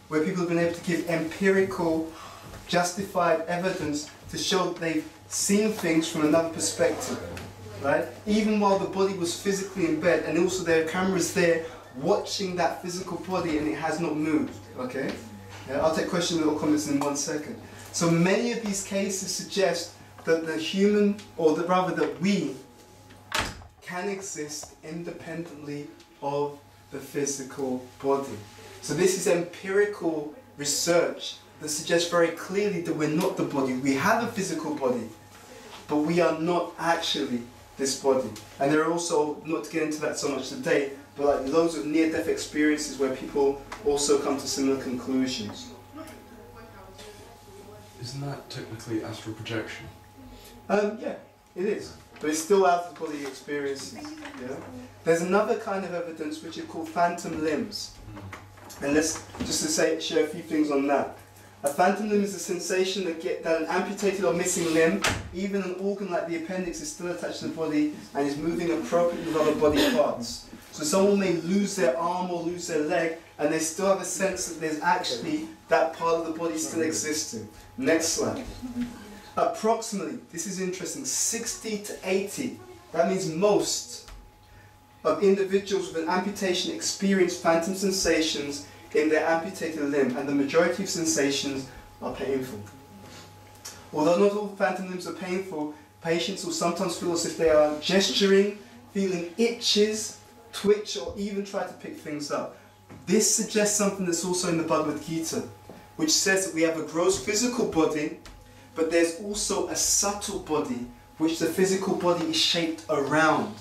where people have been able to give empirical, justified evidence to show that they've seen things from another perspective, right? Even while the body was physically in bed, and also there are cameras there watching that physical body and it has not moved, okay? I'll take questions or comments in 1 second. So many of these cases suggest that the human, or that rather that we, can exist independently of the physical body. So this is empirical research that suggests very clearly that we're not the body. We have a physical body, but we are not actually this body. And there are also, not to get into that so much today, but like loads of near-death experiences where people also come to similar conclusions.
Isn't that technically astral projection?
Yeah, it is. But it's still out-of-body experiences. Yeah? There's another kind of evidence which is called phantom limbs. And let's just share a few things on that. A phantom limb is a sensation that an amputated or missing limb, even an organ like the appendix, is still attached to the body and is moving appropriately with other body parts. So someone may lose their arm or lose their leg, and they still have a sense that there's actually that part of the body still existing. Next slide. Approximately, this is interesting, 60 to 80, that means most of individuals with an amputation experience phantom sensations in their amputated limb, and the majority of sensations are painful. Although not all phantom limbs are painful, patients will sometimes feel as if they are gesturing, feeling itches, twitch, or even try to pick things up. This suggests something that's also in the Bhagavad Gita, which says that we have a gross physical body, but there's also a subtle body, which the physical body is shaped around.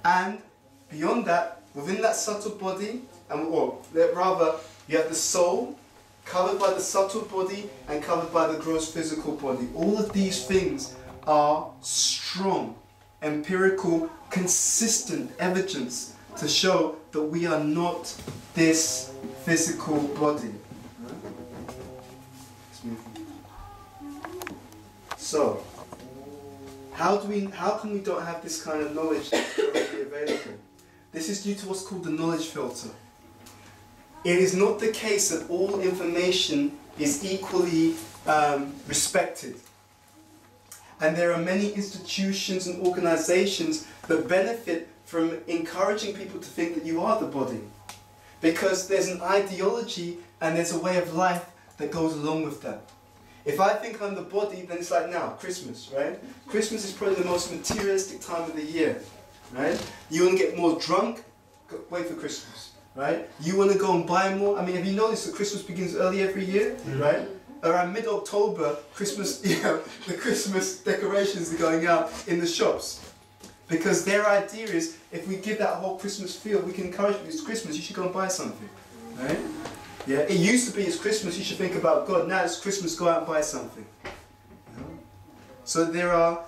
And beyond that, within that subtle body, or rather, you have the soul, covered by the subtle body and covered by the gross physical body. All of these things are strong, empirical, consistent evidence to show that we are not this physical body. So, how come we don't have this kind of knowledge that's already available? This is due to what's called the knowledge filter. It is not the case that all information is equally respected. And there are many institutions and organizations that benefit from encouraging people to think that you are the body. Because there's an ideology and there's a way of life that goes along with that. If I think I'm the body, then it's like now, Christmas, right? Christmas is probably the most materialistic time of the year, right? You want to get more drunk? Wait for Christmas, right? You want to go and buy more? I mean, have you noticed that Christmas begins early every year, right? Around mid-October, Christmas, the Christmas decorations are going out in the shops. Because their idea is, if we give that whole Christmas feel, we can encourage people, it's Christmas, you should go and buy something, right? Yeah, it used to be it's Christmas, you should think about God. Now it's Christmas, go out and buy something. So there are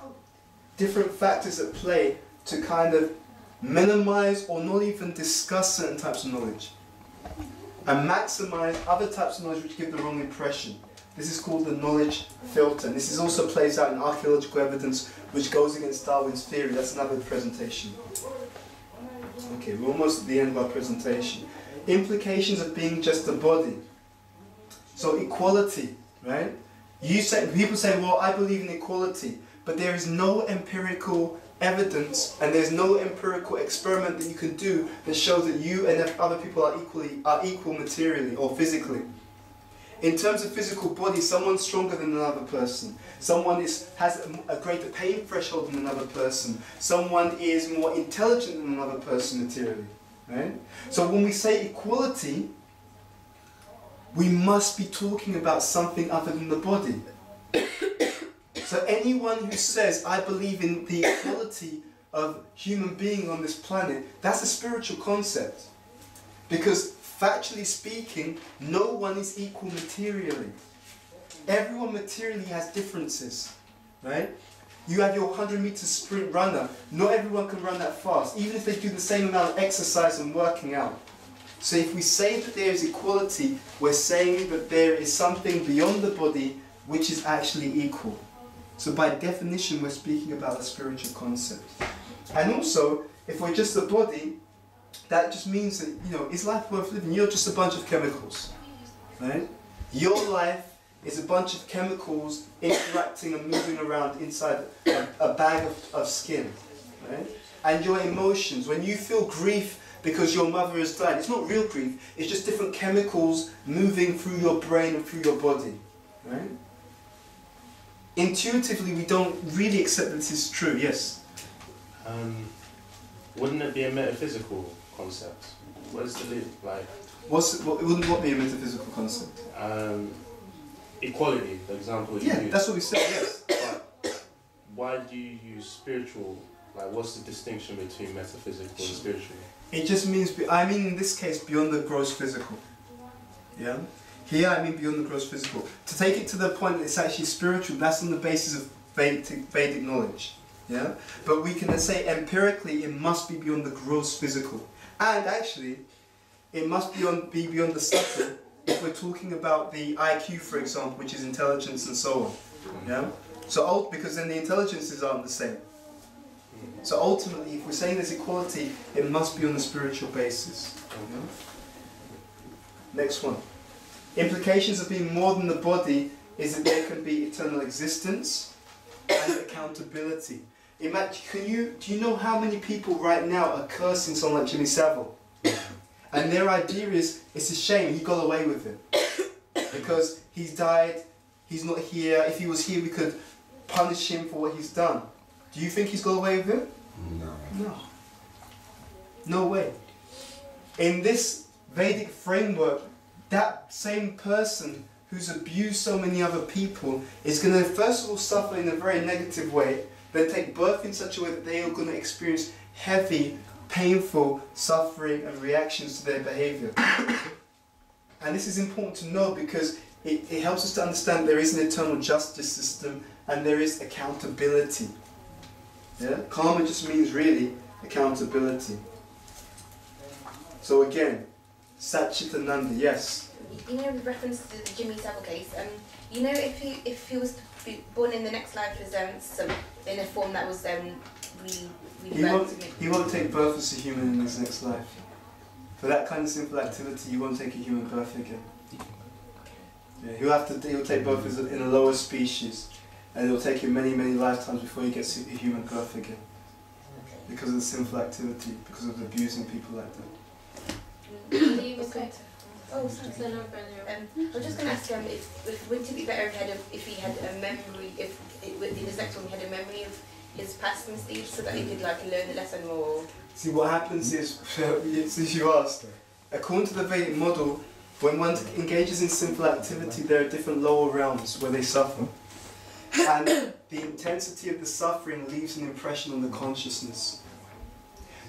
different factors at play to kind of minimize or not even discuss certain types of knowledge. And maximize other types of knowledge which give the wrong impression. This is called the knowledge filter. And this also plays out in archaeological evidence which goes against Darwin's theory. That's another presentation. Okay, we're almost at the end of our presentation. Implications of being just a body. So equality, right? People say, well, I believe in equality, but there is no empirical evidence and there's no empirical experiment that you can do that shows that you and other people are equal materially or physically. In terms of physical body, someone's stronger than another person. Someone has a greater pain threshold than another person. Someone is more intelligent than another person materially. Right? So when we say equality, we must be talking about something other than the body. So anyone who says, I believe in the equality of human beings on this planet, that's a spiritual concept. Because factually speaking, no one is equal materially. Everyone materially has differences. Right? You have your 100-meter sprint runner. Not everyone can run that fast, even if they do the same amount of exercise and working out. So if we say that there is equality, we're saying that there is something beyond the body which is actually equal. So by definition, we're speaking about a spiritual concept. And also, if we're just a body, that just means that, is life worth living? You're just a bunch of chemicals, right? Your life is a bunch of chemicals interacting and moving around inside a bag of skin, right? And your emotions, when you feel grief because your mother has died, it's not real grief, it's just different chemicals moving through your brain and through your body, right? Intuitively, we don't really accept that this is true, yes?
Wouldn't it be a metaphysical concept? What is the, like...
Wouldn't what be a metaphysical concept?
Equality, the example you used.
That's what we said, yes.
But why do you use spiritual? Like, what's the distinction between metaphysical and spiritual?
It just means, I mean in this case, beyond the gross physical. Yeah? Here I mean beyond the gross physical. To take it to the point that it's actually spiritual, that's on the basis of Vedic knowledge. Yeah? But we can say empirically it must be beyond the gross physical. And actually, it must be beyond the subtle. If we're talking about the IQ, for example, which is intelligence and so on, yeah. So because then the intelligences aren't the same. So ultimately, if we're saying there's equality, it must be on the spiritual basis. Yeah? Next one. Implications of being more than the body is that there can be eternal existence and accountability. Do you know how many people right now are cursing someone like Jimmy Savile? And their idea is, it's a shame he got away with it. Because he's died, he's not here. If he was here, we could punish him for what he's done. Do you think he's got away with it?
No.
No. No way. In this Vedic framework, that same person who's abused so many other people is going to first of all suffer in a very negative way, then take birth in such a way that they are going to experience heavy, painful suffering and reactions to their behavior. And this is important to know because it helps us to understand there is an eternal justice system and there is accountability. Yeah? Karma just means really accountability. So again, Satchitananda, yes.
You know, with reference to the Jimmy Savile case, you know, if he was to be born in the next life as in a form that was really
he won't take birth as a human in his next life. For that kind of simple activity, you won't take a human birth again. Yeah, he'll take birth as in a lower species, and it'll take him many, many lifetimes before he gets a human birth again. Because of the sinful activity, because of abusing people like that.
Okay. Oh, sorry. I was just going to ask wouldn't it be better if he had a memory, if in his next one he had a memory of his past misdeeds so that he could like learn the lesson more?
See, what happens is, since you asked, according to the Vedic model, when one engages in sinful activity, there are different lower realms where they suffer. And the intensity of the suffering leaves an impression on the consciousness.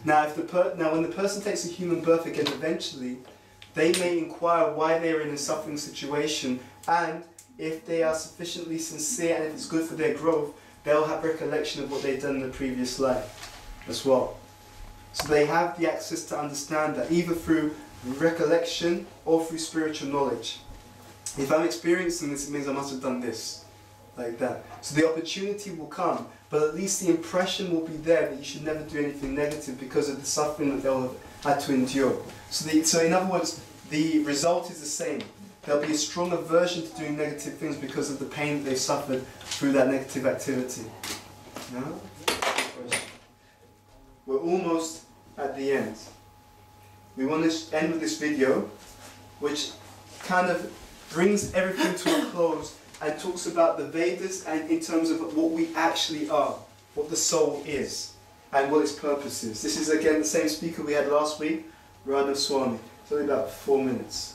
Now, when the person takes a human birth again, eventually, they may inquire why they are in a suffering situation, and if they are sufficiently sincere and if it's good for their growth, they'll have recollection of what they've done in the previous life as well. So they have the access to understand that either through recollection or through spiritual knowledge. If I'm experiencing this, it means I must have done this, like that. So the opportunity will come, but at least the impression will be there that you should never do anything negative because of the suffering that they'll have had to endure. So in other words, the result is the same. There'll be a strong aversion to doing negative things because of the pain that they suffered through that negative activity. No? We're almost at the end. We want to end with this video, which kind of brings everything to a close and talks about the Vedas and in terms of what we actually are, what the soul is, and what its purpose is. This is again the same speaker we had last week, Radha Swami. It's only about 4 minutes.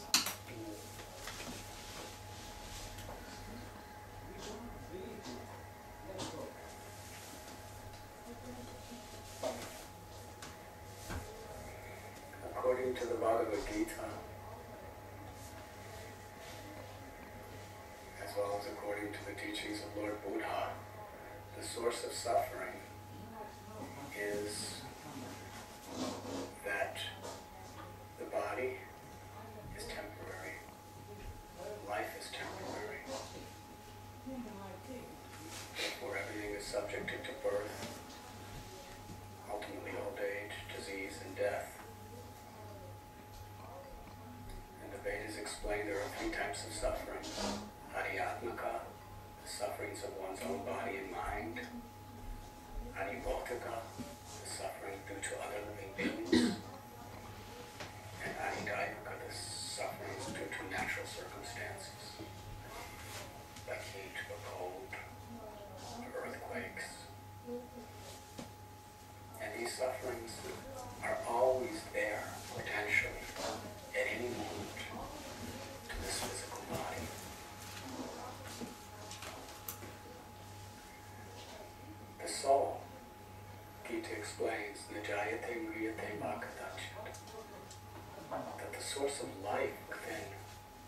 According to the Bhagavad Gita, as well as according to the teachings of Lord Buddha, the source of suffering is that the body is temporary, life is temporary, therefore everything is subjected to birth, ultimately old age, disease, and death. And the Vedas explain there are 3 types of suffering. Adhyatmaka, the sufferings of one's own body and mind. Adhibhautika, the suffering due to other living beings. And Adhidaivaka, the sufferings due to natural circumstances, like heat or cold, or earthquakes. And these sufferings are always there, potentially, at any moment, to this physical body. The soul, Gita explains, Nijayate Mriyate Makadachit, that the source of life within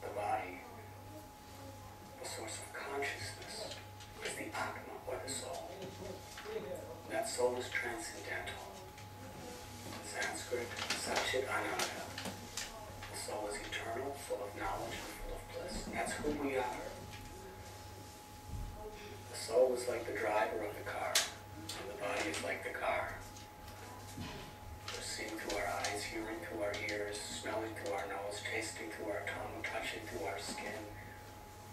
the body, the source of consciousness, is the Atma, or the soul. That soul is transcendental. In Sanskrit, Satchit Ananda. The soul is eternal, full of knowledge and full of bliss. That's who we are. The soul is like the driver of the car, and the body is like the car. We're seeing through our eyes, hearing through our ears, smelling through our nose, tasting through our tongue, touching through our skin,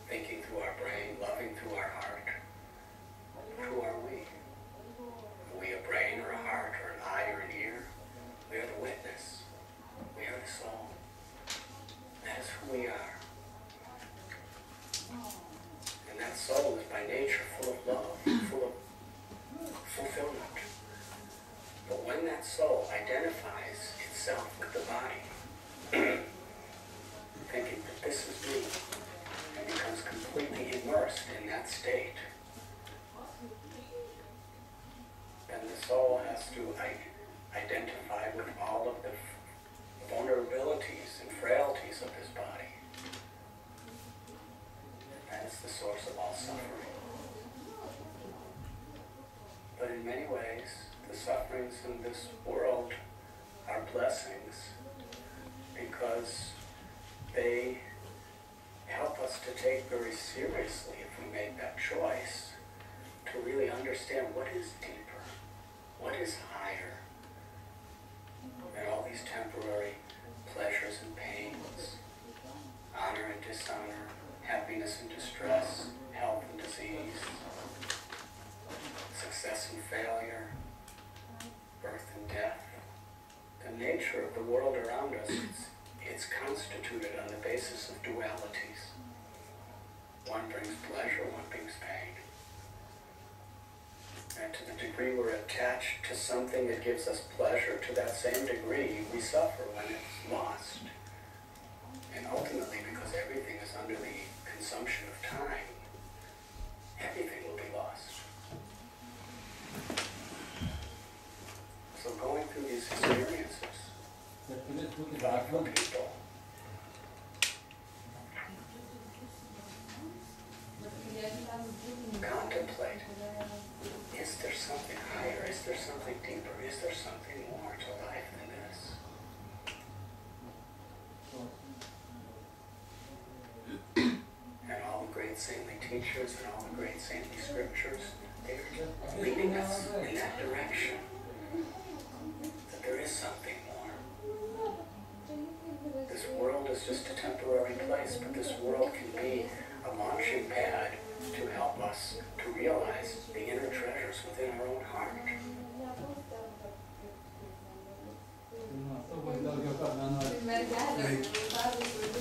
thinking through our brain, loving through our heart. Who are we? Are we a brain or a heart or an eye or an ear? We are the witness. We are the soul. That is who we are. And
soul has to identify with all of the vulnerabilities and frailties of his body. That is the source of all suffering. But in many ways, the sufferings in this world are blessings because they help us to take very seriously, if we make that choice, to really understand what is deeper, what is higher than all these temporary pleasures and pains, honor and dishonor, happiness and distress, health and disease, success and failure, birth and death. The nature of the world around us, it's constituted on the basis of dualities. One brings pleasure, one brings pain. And to the degree we're attached to something that gives us pleasure, to that same degree we suffer when it's lost. And ultimately, because everything is under the consumption of time, everything will be lost. So going through these experiences, thoughtful people contemplate, is there something higher? Is there something deeper? Is there something more to life than this? And all the great saintly teachers and all the great saintly scriptures, they're leading us in that direction. That there is something more. This world is just a temporary place, but this world can be a launching pad to help us to realize the inner treasures within our own heart.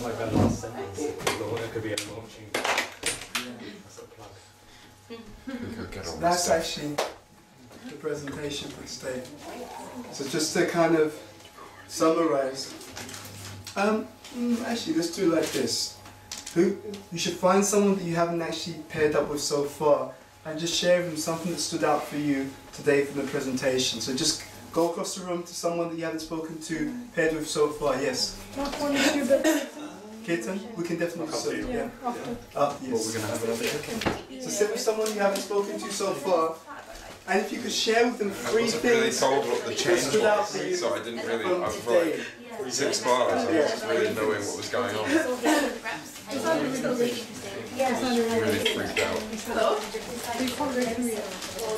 Like that last sentence, it could be a launching. That's a plug.
So that's actually the presentation for today. So just to kind of summarize, actually let's do it like this. You should find someone that you haven't actually paired up with so far and just share with them something that stood out for you today from the presentation. So just go across the room to someone that you haven't spoken to, paired with so far. Yes? Ketan? We can definitely sit. Yeah. Yes.
Well, we're going to have another cooking.
So sit with someone you haven't spoken to so far, and if you could share with them three things
really told what the change
stood out for you,
so I didn't really. I feel like 6 bars. I was really knowing what was going on. Really freaked out.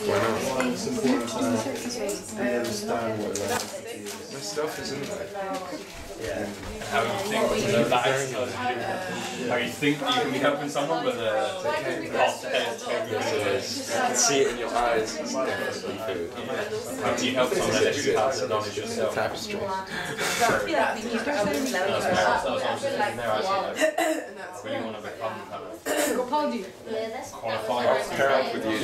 Why not?
It's important to understand what
my stuff is in there.
Yeah. How you think you can be helping someone, but
I can see it in your eyes. It's definitely food.
How do you help someone unless you have the knowledge yourself?
Tapestry.
Really want to become qualified.
I'll pair up with you.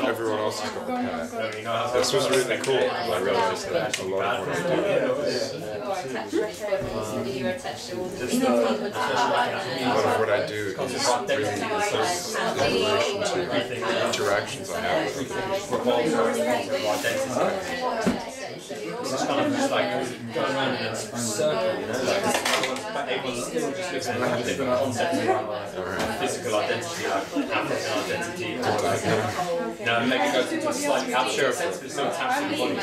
Everyone else has got a pair. This was really cool. I realised that a lot of what I do. A lot of what I do is really in relation to the interactions I have with people.
It's kind of just like going around in a circle, you know, like everyone just looks at different concepts around physical identity, like African identity, you know, maybe goes into a slightly abstract sense, but still taps on the body.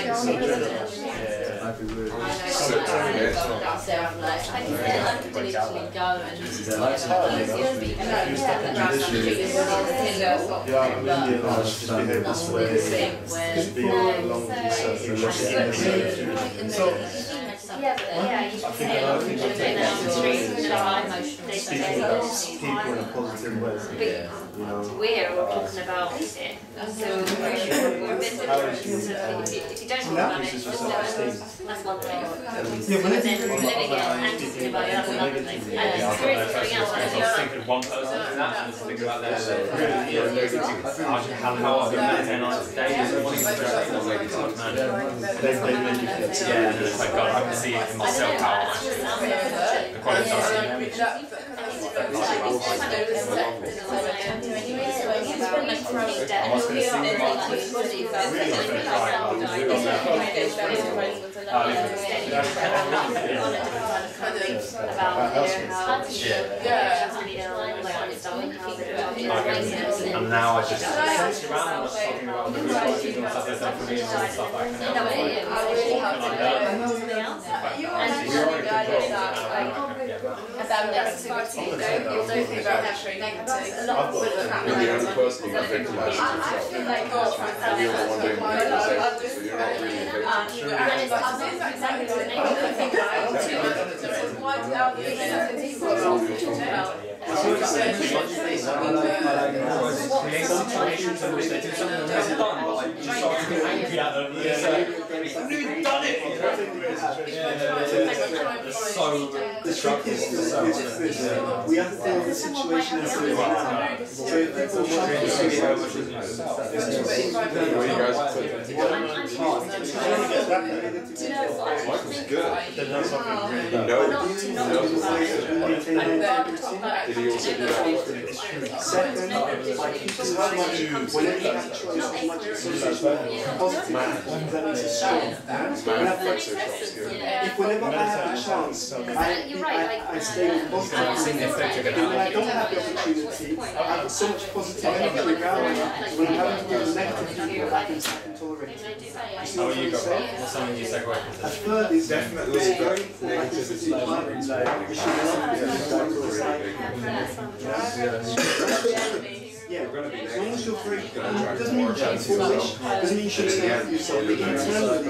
Speaking about people in a positive way, you know.
We're all talking about it, so we're a bit different. If you don't talk about it, that's one thing. But then living it and talking about it, that's another thing. And experiencing something else, that's the
I was
other.
thinking of one person and that, and just thinking about that. How I've been meditating on it today, and wanting to express it, like, yeah, and it's like, God, I can see it in myself how the quality of And now I just talking about the stuff they've done for me and stuff like that. Situations in which they do something that isn't done, but like you start to get angry at them. You've done it. So
the trick is we have to deal with the situation as it is now. So if people try to
Michael's good. Did he also do that?
Second, whenever you have choice, how much positive that makes it strong. If whenever I have a chance, I stay positive. When I don't have the opportunity, I have so much positivity around me. When I'm having to deal with negative people, I can tolerate it.
How are you going? What's something you segue into?
A third is definitely very important. Yeah, as long as you're free, it doesn't mean you should be foolish, doesn't mean you should stand for yourself, but internally,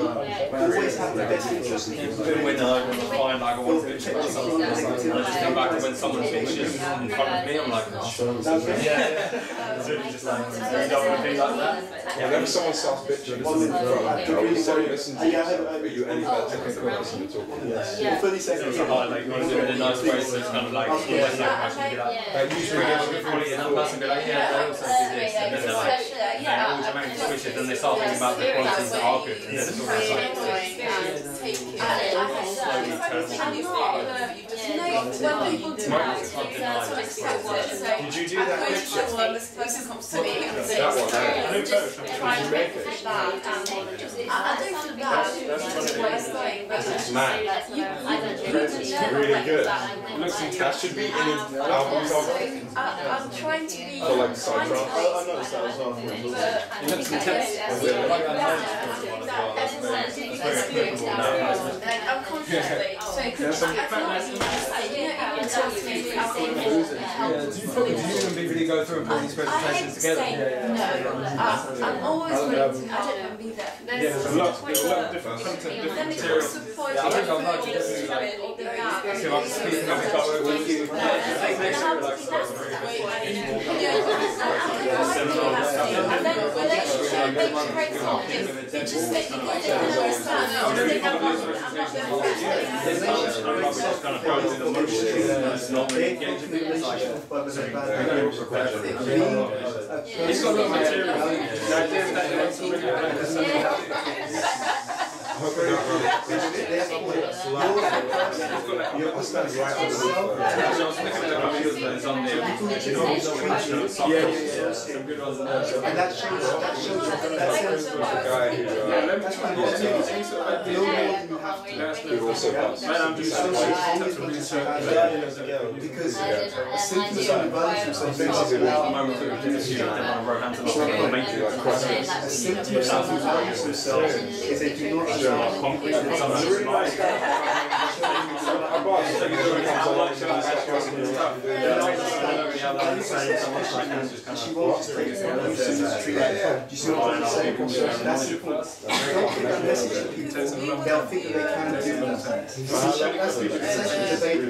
always have the best interest in people.
When I find like I want to bitch about something, I just think back to when someone bitches in front of me, I'm like, oh, yeah. Just like, you don't want to be like that.
Whenever someone starts bitching, listen to yourself. Are you any better than the person you're talking to?
30 seconds.
Like, you want to do it in a nice way, so it's kind of like, almost like a person be like, usually give quality, and that person be like, yeah, I also do this, and then they're like, and then it automatically switches, and they start thinking about the qualities that are good, and then it's always like, slowly turns.
Did you do that picture? That one, did you make it? It's mad. Really good. That should be in an album's album.
I'm trying to be.
For like side tracks.
I noticed that as well.
You have some tips.
I'm constantly.
Do you even really go through and put these presentations together?
No, I'm always willing to. I don't know, be there.
There's a lot of different content, different material. Yeah, I think I'd like to definitely like, see if I can speak and have a with you. Make sure you're like supposed to He's got a lot of material.
And that shows because as soon as someone values themselves, is they do not
concrete and someone's life.
She won't just take it from you, so just treat it. Do you see what I'm saying? That's the point. Don't put that message to people, they'll think that they can do that. That's the debate.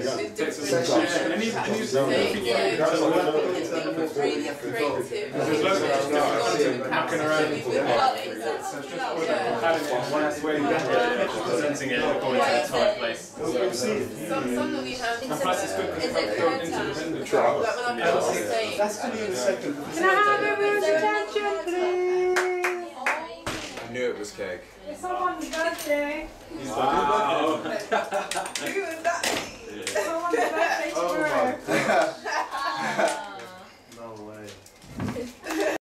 Presenting it according to the time place.
Some that we have is it trial.
That's going to be in a second.
Can I have everyone's attention, please?
I knew it was cake.
It's someone's birthday.
Wow.
Who